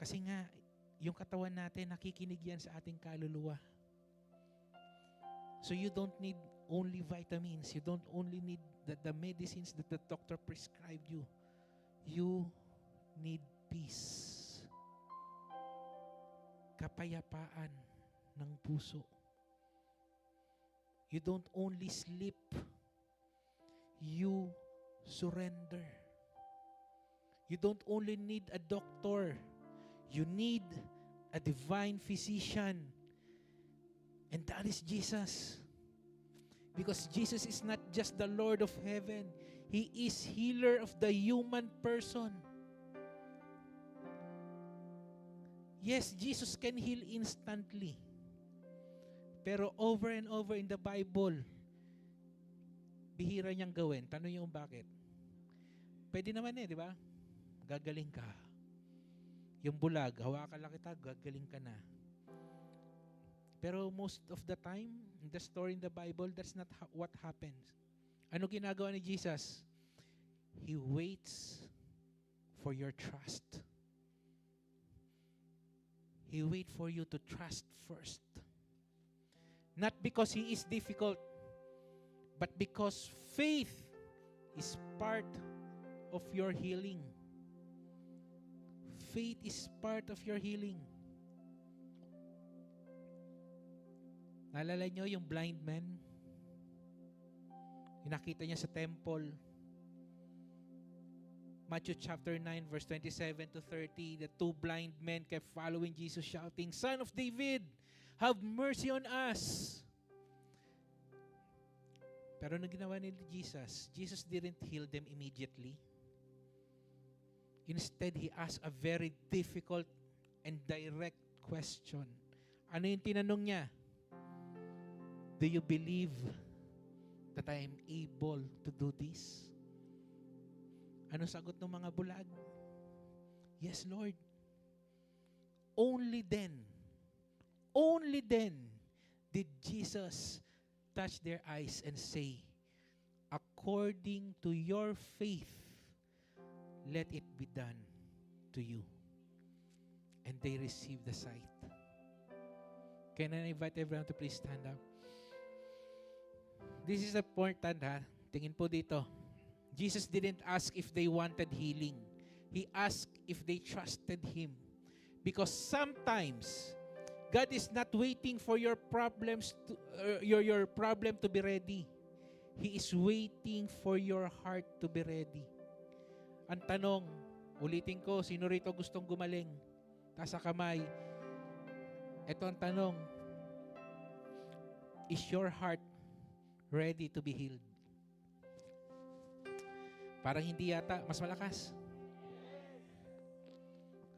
Kasi nga, yung katawan natin, nakikinig yan sa ating kaluluwa. So you don't need only vitamins. You don't only need the medicines that the doctor prescribed you. You need peace. Kapayapaan ng puso. You don't only sleep. You surrender. You don't only need a doctor. You need a divine physician. And that is Jesus. Because Jesus is not just the Lord of heaven. He is healer of the human person. Yes, Jesus can heal instantly. Pero over and over in the Bible, bihira niyang gawin. Tanong niyo kung bakit. Pwede naman di ba? Gagaling ka. Yung bulag, hawakan lang kita, gagaling ka na. Pero most of the time, in the story in the Bible, that's not what happens. Ano ginagawa ni Jesus? He waits for your trust. He waits for you to trust first. Not because He is difficult, but because faith is part of your healing. Faith is part of your healing. Naalala nyo yung blind man? Yung nakita niya sa temple. Matthew chapter 9 verse 27 to 30, the two blind men kept following Jesus shouting, "Son of David, have mercy on us." Pero nang ginawa ni Jesus, Jesus didn't heal them immediately. Instead, He asked a very difficult and direct question. Ano yung tinanong niya? Do you believe that I am able to do this? Ano sagot ng mga bulag? Yes, Lord. Only then did Jesus touch their eyes and say, according to your faith, let it be done to you. And they received the sight. Can I invite everyone to please stand up? This is important, ha? Tingin po dito. Jesus didn't ask if they wanted healing. He asked if they trusted Him. Because sometimes, God is not waiting for your problems to, your problem to be ready. He is waiting for your heart to be ready. Ang tanong, ulitin ko, sino rito gustong gumaling? Taas sa kamay. Ito ang tanong. Is your heart ready to be healed? Parang hindi yata. Mas malakas.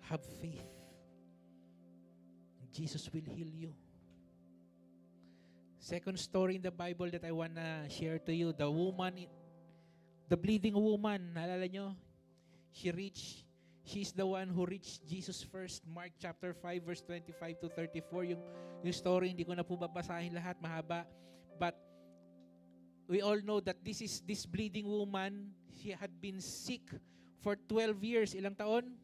Have faith. Jesus will heal you. Second story in the Bible that I wanna share to you, the bleeding woman, naalala nyo? She's the one who reached Jesus first. Mark chapter 5 verse 25 to 34. Yung story, hindi ko na po babasahin lahat, mahaba. But we all know that this bleeding woman, she had been sick for 12 years. Ilang taon?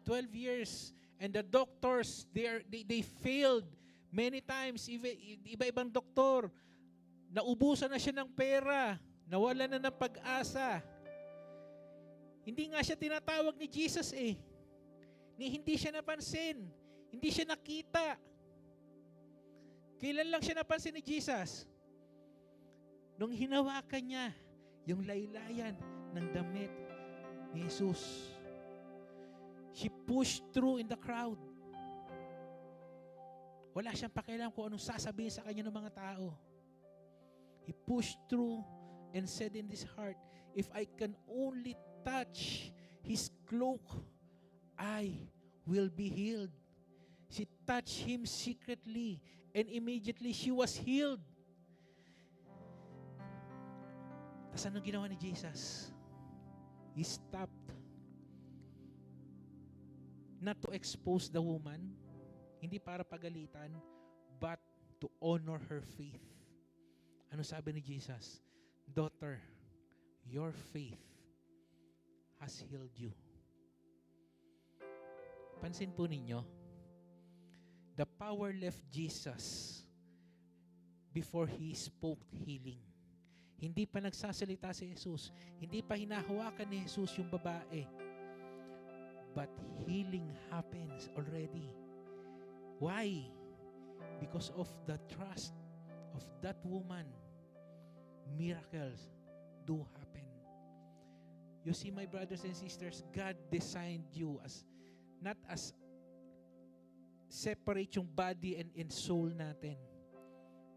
12 years. And the doctors, they failed many times. Iba-ibang doktor. Naubusan na siya ng pera. Nawala na ng pag-asa. Hindi nga siya tinatawag ni Jesus eh. Hindi siya napansin. Hindi siya nakita. Kailan lang siya napansin ni Jesus? Nung hinawakan niya yung laylayan ng damit ni Jesus. She pushed through in the crowd. Wala siyang pakialam kung anong sasabihin sa kanya ng mga tao. He pushed through and said in his heart, if I can only touch his cloak, I will be healed. She touched him secretly, and immediately she was healed. Tapos anong ginawa ni Jesus? He stopped. Not to expose the woman, hindi para pagalitan, but to honor her faith. Ano sabi ni Jesus? Daughter, your faith has healed you. Pansin po ninyo, the power left Jesus before He spoke healing. Hindi pa nagsasalita si Jesus. Hindi pa hinahawakan ni Jesus yung babae. But healing happens already. Why? Because of the trust of that woman, miracles do happen. You see, my brothers and sisters, God designed you as not as separate yung body and soul natin,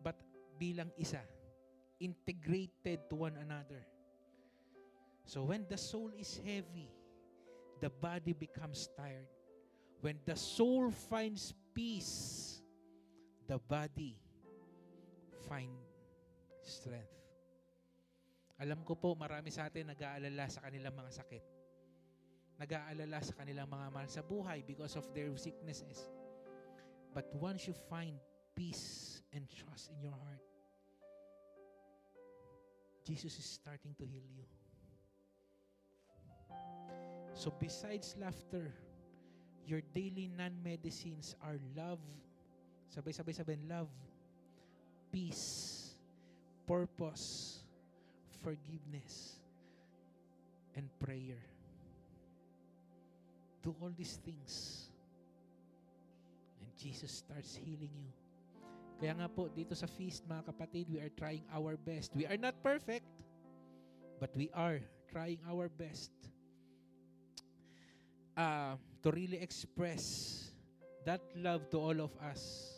but bilang isa, integrated to one another. So when the soul is heavy, the body becomes tired. When the soul finds peace, the body finds strength. Alam ko po, marami sa atin nag-aalala sa kanilang mga sakit. Nag-aalala sa kanilang mga mahal sa buhay because of their sicknesses. But once you find peace and trust in your heart, Jesus is starting to heal you. So besides laughter, your daily non-medicines are love. Sabay-sabay love, peace, purpose, forgiveness, and prayer. Do all these things, and Jesus starts healing you. Kaya nga po, dito sa feast, mga kapatid, we are trying our best. We are not perfect, but we are trying our best to really express that love to all of us.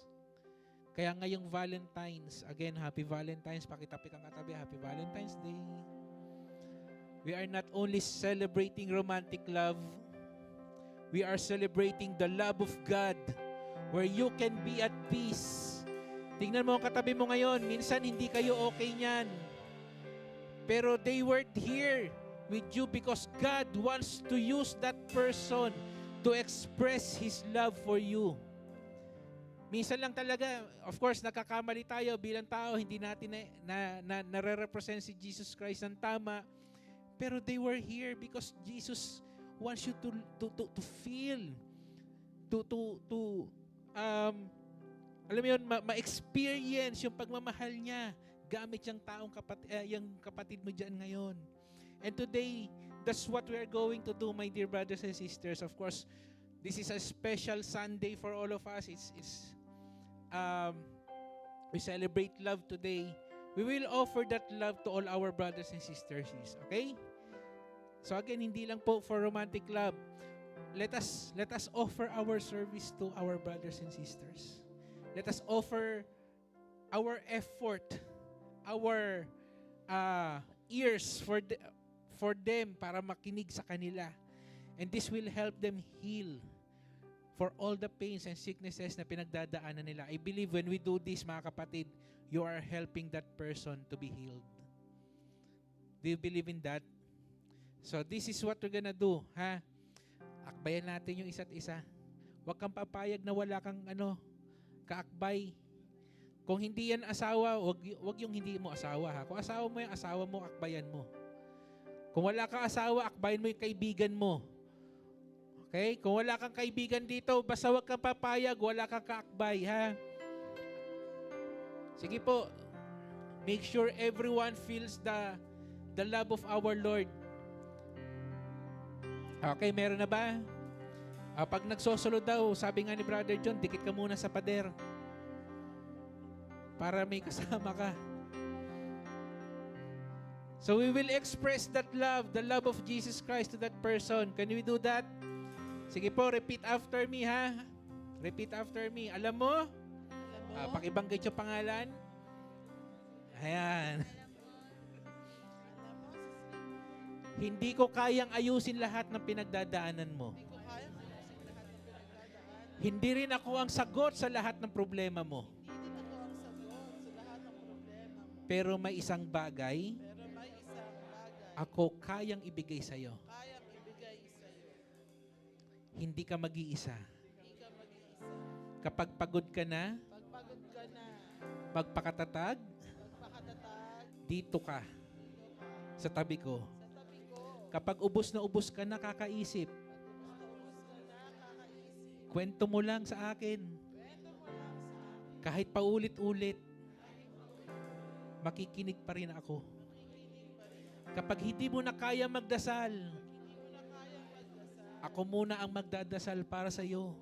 Kaya ngayong Valentine's, again, Happy Valentine's, pakitapik ang katabi, Happy Valentine's Day. We are not only celebrating romantic love, we are celebrating the love of God, where you can be at peace. Tingnan mo ang katabi mo ngayon, minsan hindi kayo okay niyan. Pero they weren't here with you because God wants to use that person to express His love for you. Minsan lang talaga, of course, nakakamali tayo bilang tao, hindi natin nare-represent si Jesus Christ ng tama. Pero they were here because Jesus wants you to feel, alam mo yun, ma-experience yung pagmamahal niya gamit yung yung kapatid mo dyan ngayon. And today, that's what we are going to do, my dear brothers and sisters. Of course, this is a special Sunday for all of us. We celebrate love today. We will offer that love to all our brothers and sisters. Okay? So again, hindi lang po for romantic love. Let us offer our service to our brothers and sisters. Let us offer our effort, our ears for them para makinig sa kanila. And this will help them heal for all the pains and sicknesses na pinagdadaanan nila. I believe when we do this, mga kapatid, you are helping that person to be healed. Do you believe in that? So this is what we're gonna do, ha? Akbayan natin yung isa't isa. Huwag kang papayag na wala kang kaakbay. Kung hindi yan asawa, wag yung hindi mo asawa, ha? Kung asawa mo yung asawa mo, akbayan mo. Kung wala kang asawa, akbayan mo yung kaibigan mo. Okay? Kung wala kang kaibigan dito, basta wag kang papayag, wala kang kaakbay, ha? Sige po. Make sure everyone feels the love of our Lord. Okay, meron na ba? Pag nagsosolo daw, sabi nga ni Brother John, dikit ka muna sa pader. Para may kasama ka. So we will express that love, the love of Jesus Christ to that person. Can we do that? Sige po, repeat after me, ha? Repeat after me. Alam mo? Pakibanggit yung pangalan. Ayan. Hindi ko kayang ayusin lahat ng pinagdadaanan mo. Hindi ko kayang ayusin lahat ng pinagdadaan. Hindi rin ako ang sagot sa lahat ng problema mo. Hindi din ako ang sagot sa lahat ng problema mo. Pero may isang bagay Pero may isang bagay ako kayang ibigay sa iyo. kayang ibigay sa iyo. Hindi ka mag-iisa. Hindi ka mag-iisa. Kapag pagod ka na, Pagpagod ka na, magpakatatag, magpakatatag, dito ka dito ka sa tabi ko. sa tabi ko. Kapag ubos na ubos ka na kakaisip, Ubus ka na, kakaisip. kwento mo lang sa akin. Kwento mo lang sa akin. Kahit paulit-ulit, makikinig pa rin ako. Makikinig pa rin ako. Kapag hindi mo na kaya magdasal, Hindi mo na kayang magdasal. ako muna ang magdadasal para sa iyo.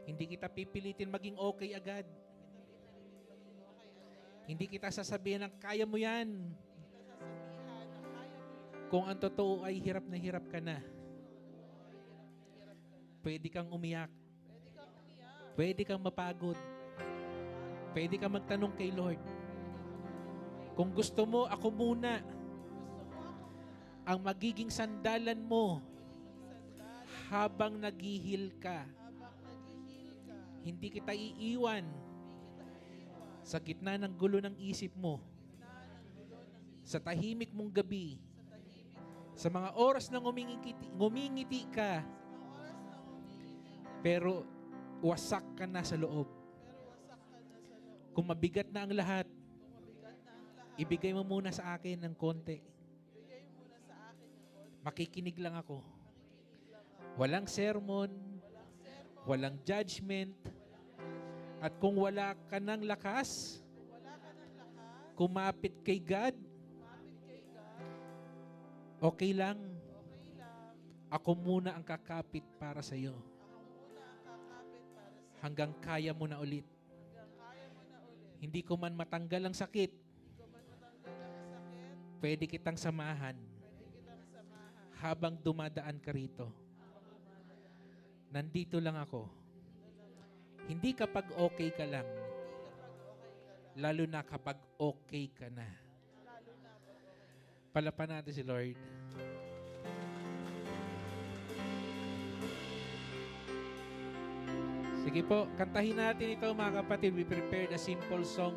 Hindi kita pipilitin maging okay agad. Hindi kita sasabihin ng kaya mo yan. Sasabihan na kaya mo yun. Kung ang totoo ay hirap na hirap ka na. Pwede kang umiyak. Pwede kang umiyak. Pwede kang mapagod. Pwede kang magtanong kay Lord. Kung gusto mo, ako muna Gusto mo ako ang magiging sandalan mo sandalan habang naghihil ka. habang naghihil ka. Hindi kita iiwan Hindi kita iiwan. sa gitna ng gulo ng isip mo, Na ng gulo ng isip sa tahimik mong gabi, sa tahimik mo. sa mga oras na ngumingiti ka, Sa mga oras na umiinig ka. pero wasak ka na sa loob. Pero wasak ka na sa loob. Kung mabigat na ang lahat, Kung mabigat na ang lahat, ibigay mo muna sa akin ng konti. bigay mo muna sa akin ng konti. Makikinig lang ako. Makikinig lang ako. Walang sermon, Walang sermon. walang judgment. At kung wala ka ng lakas, Kung wala ka ng lakas, kumapit kay God, kumapit kay God, okay lang. okay lang. Ako muna ang kakapit para sa iyo. Ako muna ang kakapit para sa Hanggang kaya mo na ulit. hanggang kaya mo na ulit. Hindi ko man matanggal ang sakit, Hindi ko man matanggal ang sakit, pwede kitang samahan pwede kitang samahan. habang dumadaan ka rito. Nandito lang ako. Hindi kapag okay ka lang, Hindi kapag okay ka lang, lalo na kapag okay ka na. lalo na pag okay. Palapan natin si Lord. Sige po, kantahin natin ito mga kapatid. We prepared a simple song.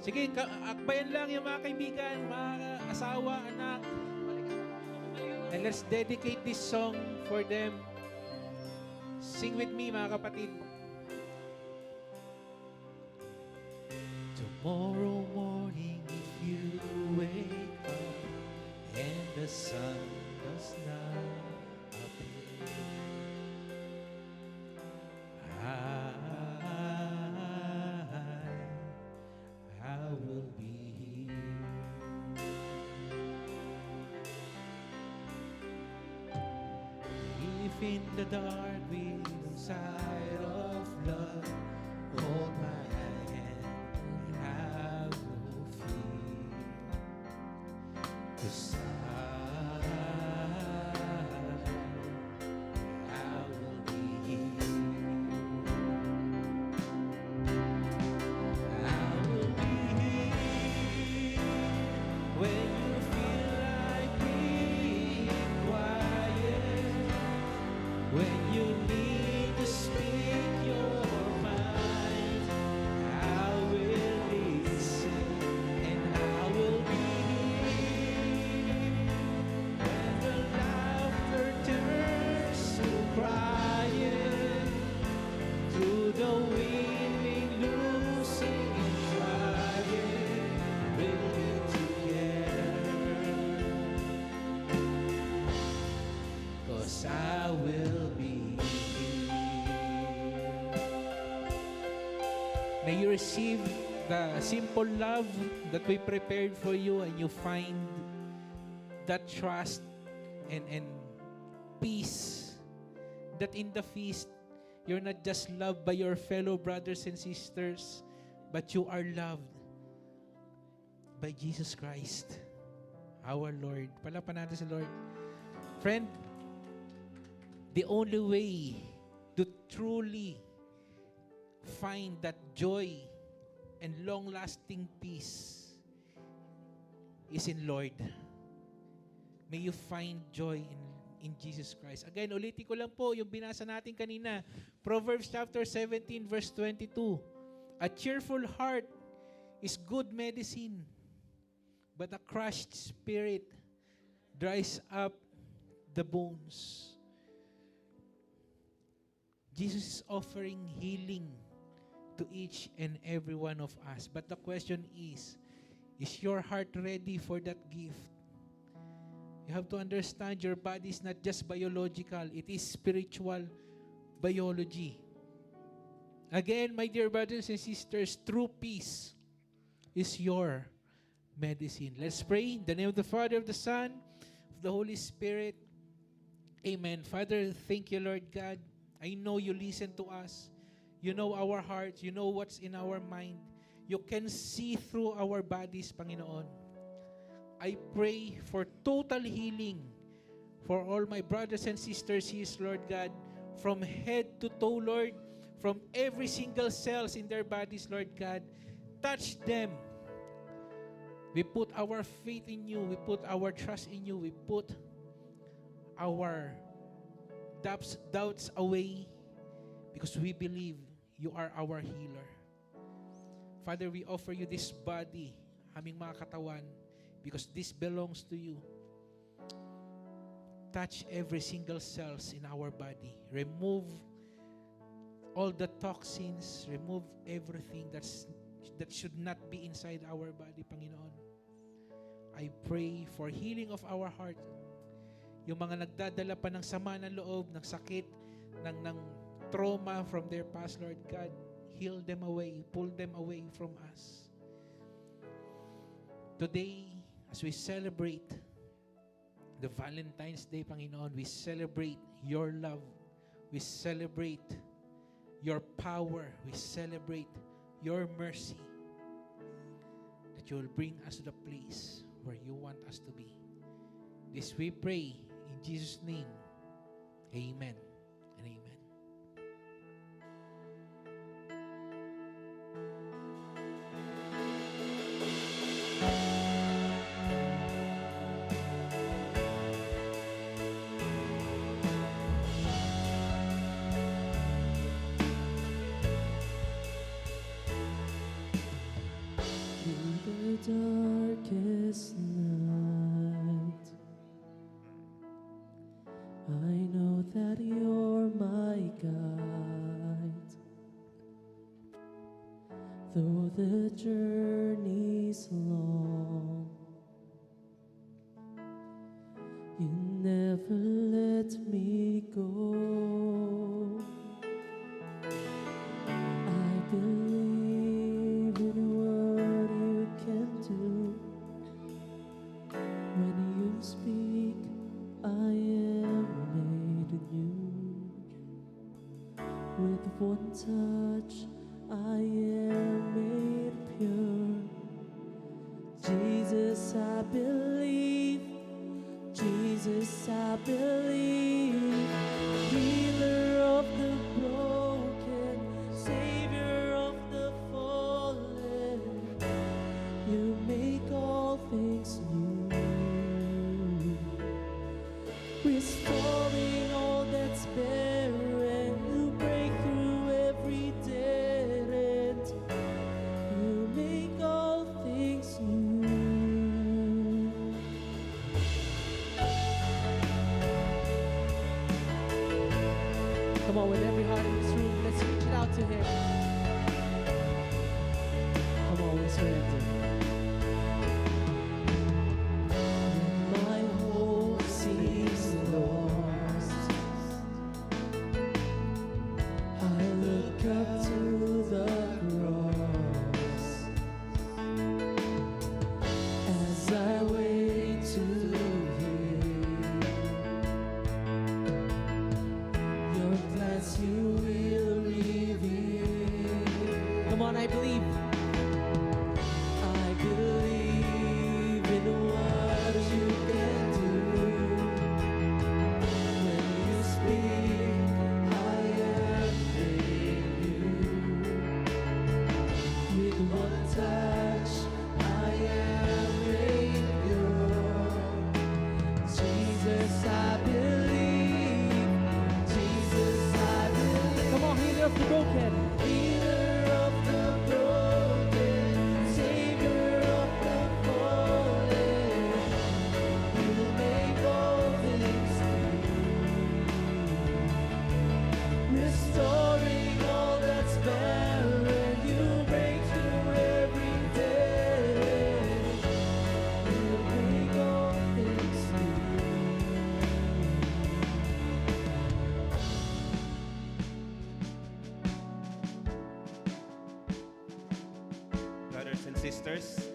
Sige, akbayan lang yung mga kaibigan, mga asawa, anak. And let's dedicate this song for them. Sing with me mga kapatid. Tomorrow morning if you wake up and the sun does not appear, I will be here. If in the dark with sight of love, hold my hand and have no fear. 'Cause I will be here. I will be here when you feel like being quiet. When you need to speak your mind, I will listen and I will be here. When the laughter turns to crying, through the winning, losing and trying, we'll be together. 'Cause I will be here. May you receive the simple love that we prepared for you, and you find that trust and peace that in the feast you're not just loved by your fellow brothers and sisters, but you are loved by Jesus Christ, our Lord. Palapan natin si Lord. Friend, the only way to truly find that joy and long-lasting peace is in Lord. May you find joy in Jesus Christ. Again, ulitin ko lang po yung binasa natin kanina. Proverbs chapter 17 verse 22. A cheerful heart is good medicine, but a crushed spirit dries up the bones. Jesus is offering healing to each and every one of us. But the question is your heart ready for that gift? You have to understand your body is not just biological, it is spiritual biology. Again, my dear brothers and sisters, true peace is your medicine. Let's pray. In the name of the Father, of the Son, of the Holy Spirit. Amen. Father, thank you, Lord God. I know you listen to us. You know our hearts. You know what's in our mind. You can see through our bodies, Panginoon. I pray for total healing for all my brothers and sisters here, Lord God, from head to toe, Lord, from every single cells in their bodies, Lord God. Touch them. We put our faith in you. We put our trust in you. We put our doubts away because we believe you are our healer. Father, we offer you this body, aming mga katawan, because this belongs to you. Touch every single cells in our body. Remove all the toxins. Remove everything that should not be inside our body, Panginoon. I pray for healing of our heart. Yung mga nagdadala pa ng sama ng loob, ng sakit, ng trauma from their past, Lord God, heal them away, pull them away from us. Today, as we celebrate the Valentine's Day, Panginoon, we celebrate your love. We celebrate your power. We celebrate your mercy. That you will bring us to the place where you want us to be. This we pray in Jesus' name. Amen and amen. In the darkest night, I know that you're my guide. Though the journey's long, you never let me go. I believe in what you can do. When you speak, I am made new. With one touch, I am made pure. Jesus, I believe. Jesus, I believe. Healer of the broken, Savior of the fallen, you make all things new. Restoring all that's barren, you break through every dead end. You make all things new. Come on, with every heart in this room, let's reach it out to Him. Come on, we surrender. My hope seems lost. I look up to the cross as I wait to hear your plans you will reveal.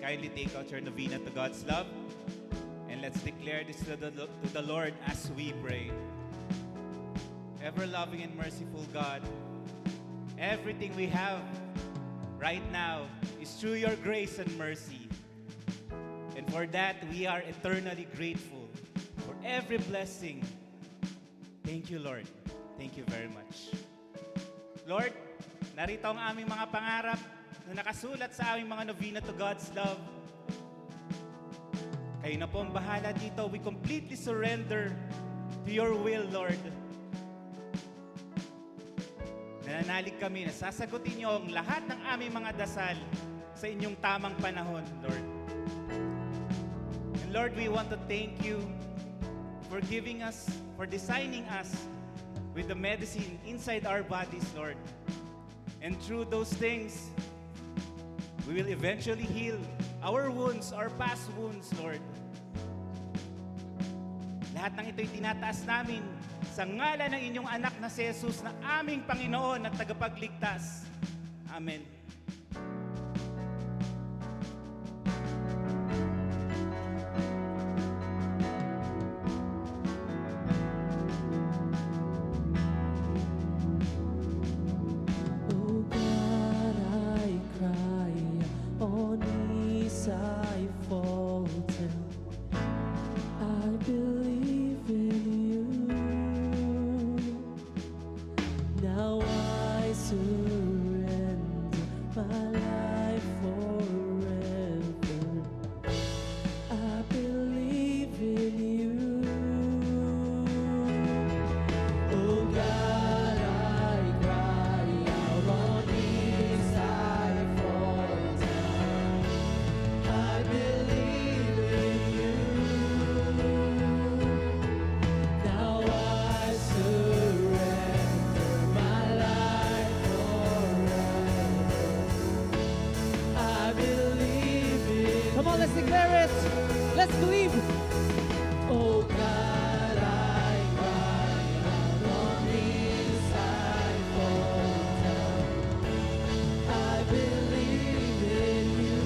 kindly take out your novena to God's love. And let's declare this to the Lord as we pray. Ever-loving and merciful God, everything we have right now is through your grace and mercy. And for that, we are eternally grateful for every blessing. Thank you, Lord. Thank you very much. Lord, narito ang aming mga pangarap na nakasulat sa aming mga novena to God's love. Kayo na po ang bahala dito. We completely surrender to your will, Lord. Nananalig kami na sasagutin niyo ang lahat ng aming mga dasal sa inyong tamang panahon, Lord. And Lord, we want to thank you for giving us, for designing us with the medicine inside our bodies, Lord. And through those things, we will eventually heal our wounds, our past wounds, Lord. Lahat ng ito'y tinataas namin sa ngalan ng inyong anak na si Jesus na aming Panginoon at tagapagligtas. Amen. Oh God, I cry, on knees I fall down. I believe in you. Now I surrender my life forever. I believe in you. Oh God, I cry out on knees I fall down. I believe in you. Now I surrender my life forever. I believe in. Come on, let's declare it. Let's believe. Oh God, I cry out on knees I fall down. I believe in you.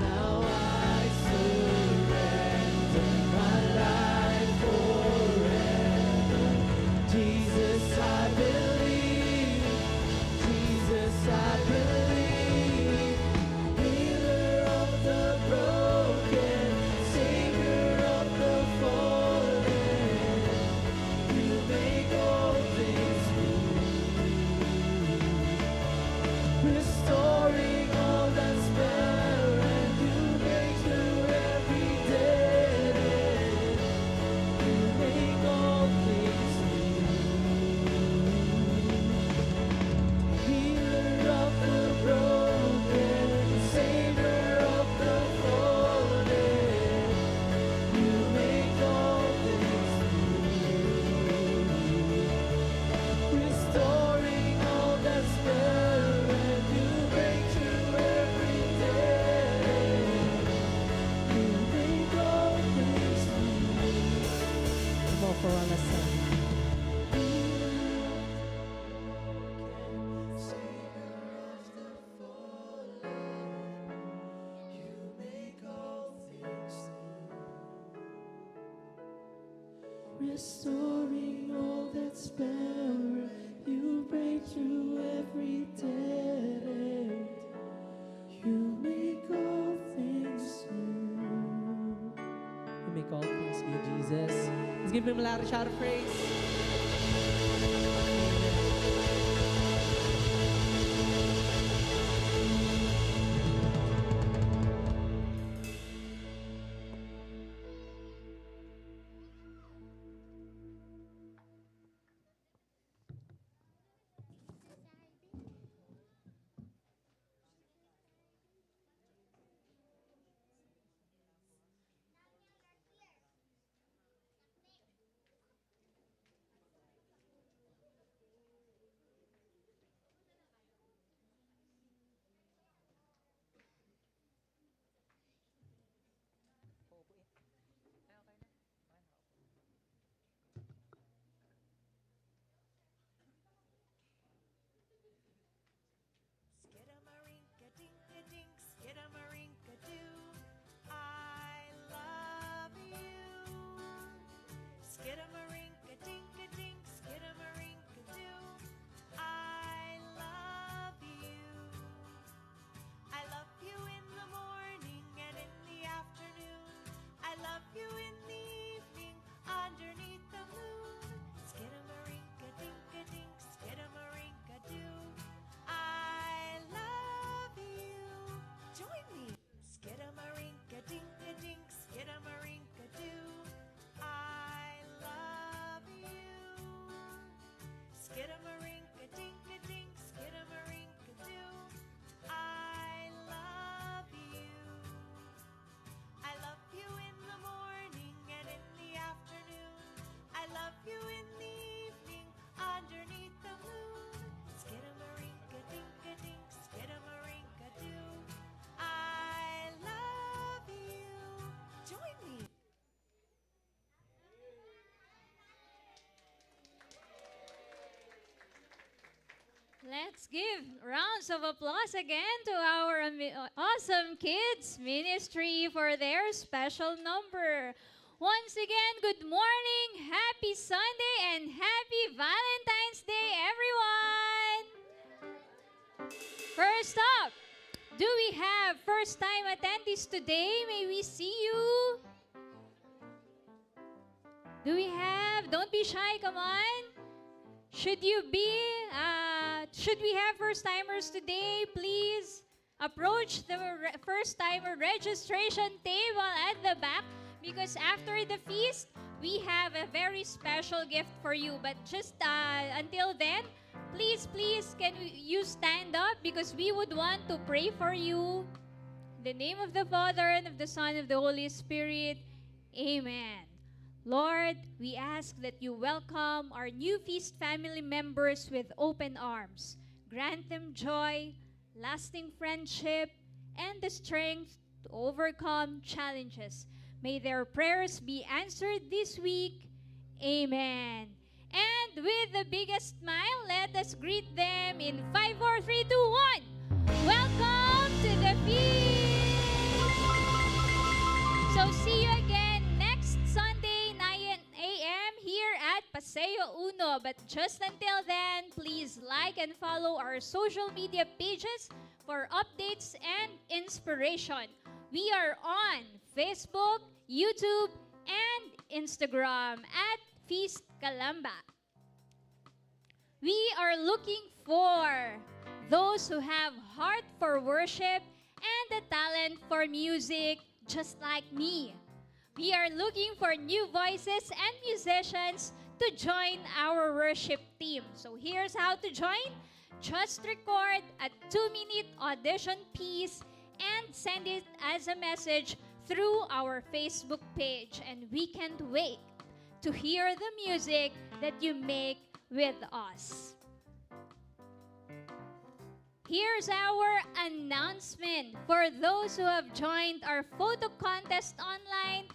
Now I surrender my life forever. Jesus, I believe. Jesus, I believe. Healer of the broken, Savior of the fallen. You make all things new. Restoring all that's barren, you break through every dead end. You make all things new. Healer of the broken, Savior of the fallen. You make all things new. Restoring all that's barren, you break through every dead end. You make all things new. Come on, for all us. Restoring all that's barren, you break through every dead end. You make all things new. You make all things new, Jesus. Let's give him a loud shout of praise. Let's give rounds of applause again to our awesome kids ministry for their special number. Once again, good morning, happy Sunday, and happy Valentine's Day, everyone! First up, do we have first-time attendees today? May we see you? Do we have? Don't be shy, come on. Should we have first-timers today? Please approach the first-timer registration table at the back because after the feast, we have a very special gift for you. But just until then, please, can you stand up because we would want to pray for you. In the name of the Father, and of the Son, and of the Holy Spirit. Amen. Lord, we ask that you welcome our new feast family members with open arms. Grant them joy, lasting friendship, and the strength to overcome challenges. May their prayers be answered this week. Amen. And with the biggest smile, let us greet them in 5, 4, 3, 2, 1. Welcome to the feast! So see you again next Sunday, 9 a.m. here at Paseo Uno. But just until then, please like and follow our social media pages for updates and inspiration. We are on Facebook, YouTube, and Instagram at Feast Calamba. We are looking for those who have heart for worship and a talent for music, just like me. We are looking for new voices and musicians to join our worship team. So here's how to join. Just record a 2-minute audition piece and send it as a message through our Facebook page. And we can't wait to hear the music that you make with us. Here's our announcement for those who have joined our photo contest online,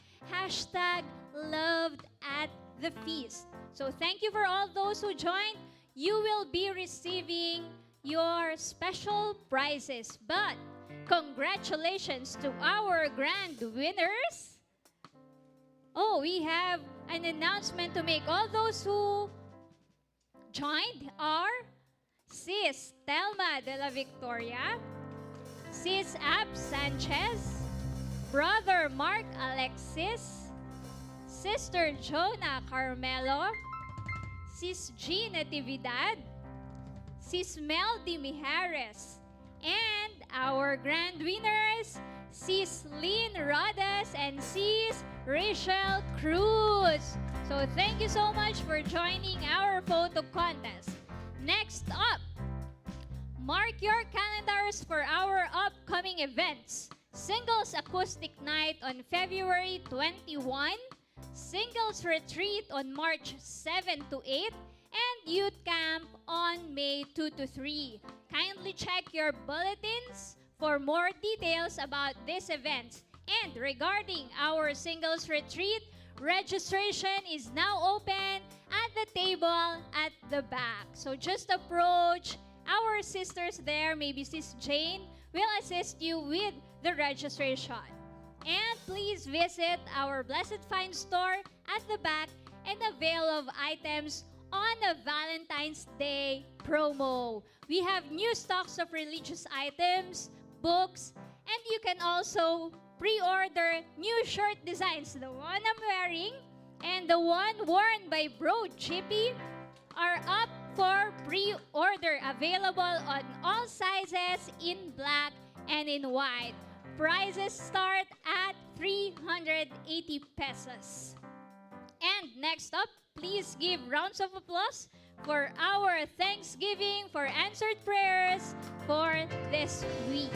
#loved at the feast. So thank you for all those who joined. You will be receiving your special prizes. But congratulations to our grand winners. Oh, we have an announcement to make. All those who joined are Sis Telma de la Victoria, Sis Ab Sanchez, Brother Mark Alexis, Sister Jonah Carmelo, Sis G Natividad, Sis Mel Di Mijares, and our grand winners, Sis Lynn Rodas and Sis Rachel Cruz. So thank you so much for joining our photo contest. Next up, mark your calendars for our upcoming events. Singles Acoustic Night on February 21, Singles Retreat on March 7 to 8, and Youth Camp on May 2 to 3. Kindly check your bulletins for more details about these events. And regarding our Singles Retreat, registration is now open at the table at the back. So just approach our sisters there, maybe Sis Jane will assist you with the registration. And please visit our Blessed Find store at the back and avail of items on a Valentine's Day promo. We have new stocks of religious items, books, and you can also pre-order new shirt designs. The one I'm wearing and the one worn by Bro Chippy are up for pre-order, available on all sizes in black and in white. Prices start at 380 pesos. And next up, please give rounds of applause for our Thanksgiving for answered prayers for this week.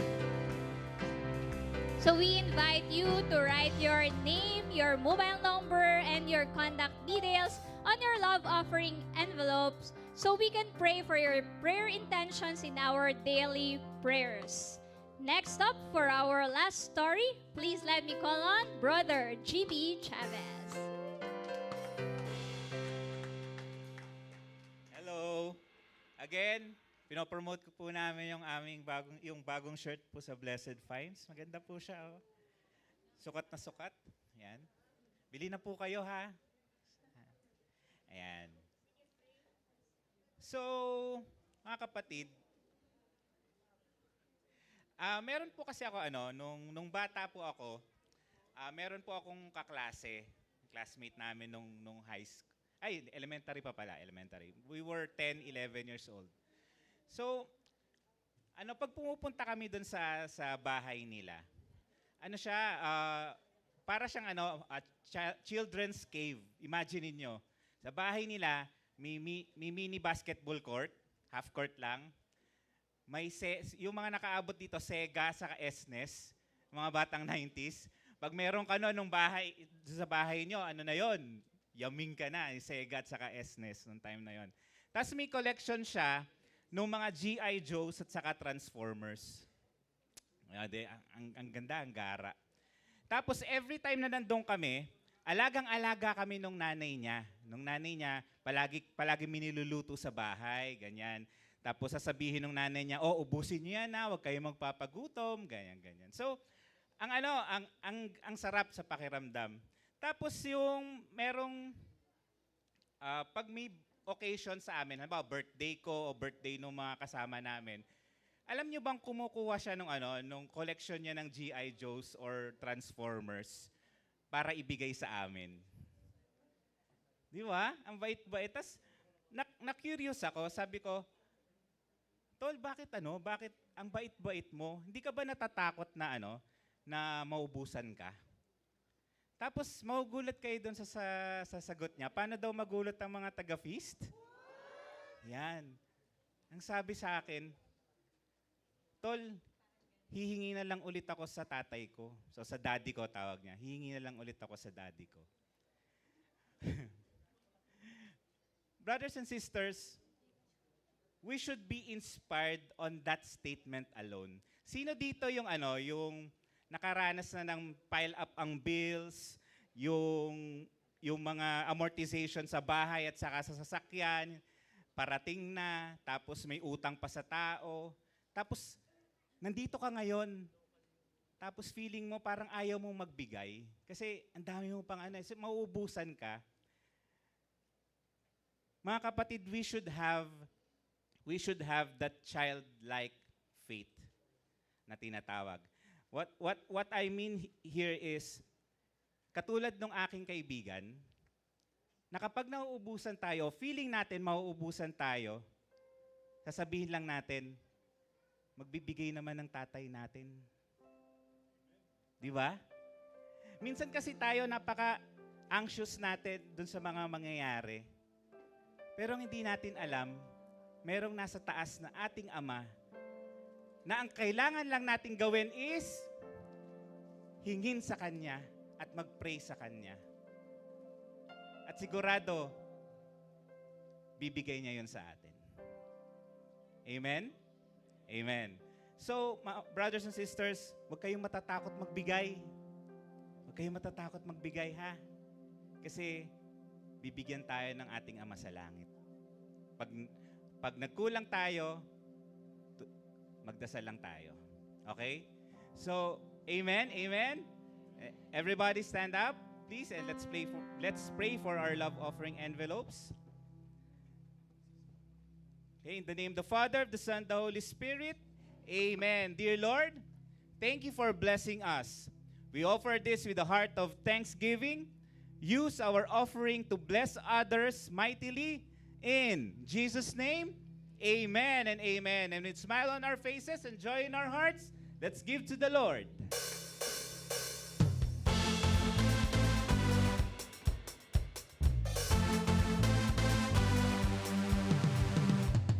So we invite you to write your name, your mobile number, and your contact details on your love offering envelopes so we can pray for your prayer intentions in our daily prayers. Next up, for our last story, please let me call on Brother GB Chavez. Hello. Again, Pinopromote ko po namin yung bagong shirt po sa Blessed Finds. Maganda po siya, oh. Sukat na sukat. Ayan. Bili na po kayo, ha? Ayan. So, mga kapatid, meron po kasi ako, nung bata po ako, meron po akong kaklase, classmate namin nung high school. Ay, elementary pa pala, elementary. We were 10, 11 years old. So, pag pumupunta kami doon sa bahay nila, para siyang children's cave. Imagine niyo, sa bahay nila, may mini basketball court, half court lang. Yung mga nakaabot dito, Sega sa SNES, mga batang 90s. Pag meron ka nung sa bahay nyo, na yon? Yaming ka na, Sega at saka SNES nung time na yon. Tapos may collection siya nung mga G.I. Joes at saka Transformers. Ang ganda, ang gara. Tapos every time na nandun kami, alagang-alaga kami nung nanay niya. Nung nanay niya, palagi miniluluto sa bahay, ganyan. Tapos sasabihin nung nanay niya, ubusin niyo yan na, huwag kayong magpapagutom, ganyan. So, ang sarap sa pakiramdam. Tapos yung pag may occasion sa amin, halimbawa birthday ko o birthday ng mga kasama namin, alam niyo bang kumukuha siya nung collection niya ng G.I. Joes or Transformers para ibigay sa amin? Di ba? Ang bait-bait. Tapos, na-curious ako, sabi ko, Tol, bakit ang bait-bait mo? Hindi ka ba natatakot na na maubusan ka? Tapos magugulat kayo doon sa sagot niya. Paano daw magulat ang mga taga-feast? Yan. Ang sabi sa akin, Tol, hihingi na lang ulit ako sa tatay ko. So sa daddy ko tawag niya. Hihingi na lang ulit ako sa daddy ko. Brothers and sisters, we should be inspired on that statement alone. Sino dito yung nakaranas na ng pile up ang bills, yung mga amortization sa bahay at saka sa sasakyan, parating na, tapos may utang pa sa tao, tapos nandito ka ngayon, tapos feeling mo parang ayaw mong magbigay, kasi ang dami mo pang mauubusan ka. Mga kapatid, we should have that childlike faith na tinatawag. What I mean here is, katulad ng aking kaibigan, na kapag nauubusan tayo, feeling natin mauubusan tayo, sasabihin lang natin, magbibigay naman ng tatay natin. Di ba? Minsan kasi tayo napaka-anxious natin dun sa mga mangyayari. Pero hindi natin alam, merong nasa taas na ating Ama na ang kailangan lang nating gawin is hingin sa Kanya at mag-pray sa Kanya. At sigurado, bibigay niya yun sa atin. Amen? Amen. So, brothers and sisters, huwag kayong matatakot magbigay. Huwag kayong matatakot magbigay, ha? Kasi bibigyan tayo ng ating Ama sa langit. Pag nagkulang tayo, magdasal lang tayo. Okay? So, amen, amen. Everybody stand up, please, and let's pray for our love offering envelopes. Okay, in the name of the Father, of the Son, the Holy Spirit. Amen. Dear Lord, thank you for blessing us. We offer this with a heart of thanksgiving. Use our offering to bless others mightily. In Jesus' name, amen and amen. And with smile on our faces and joy in our hearts, let's give to the Lord.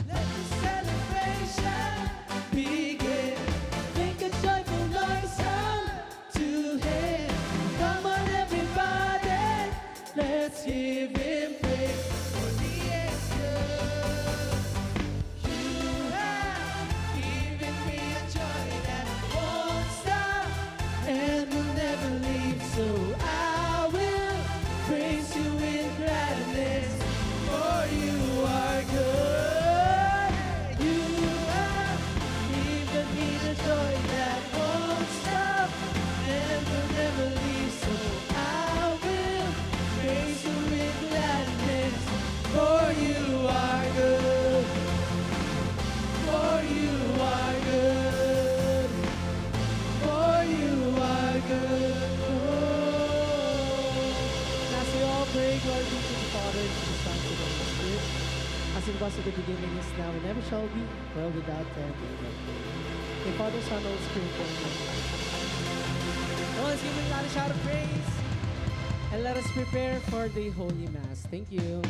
Let the celebration begin. Make a joyful noise to Him. Come on, everybody, let's give Him praise. For He is good. You have given me a joy that won't stop. glory be to the Father, and to the Son, and to the Holy Spirit, as it was at the beginning, is now, and never shall be, world without end. Amen. May Father, Son, Holy Spirit, amen. Now let's give him a loud shout of praise. And let us prepare for the Holy Mass. Thank you.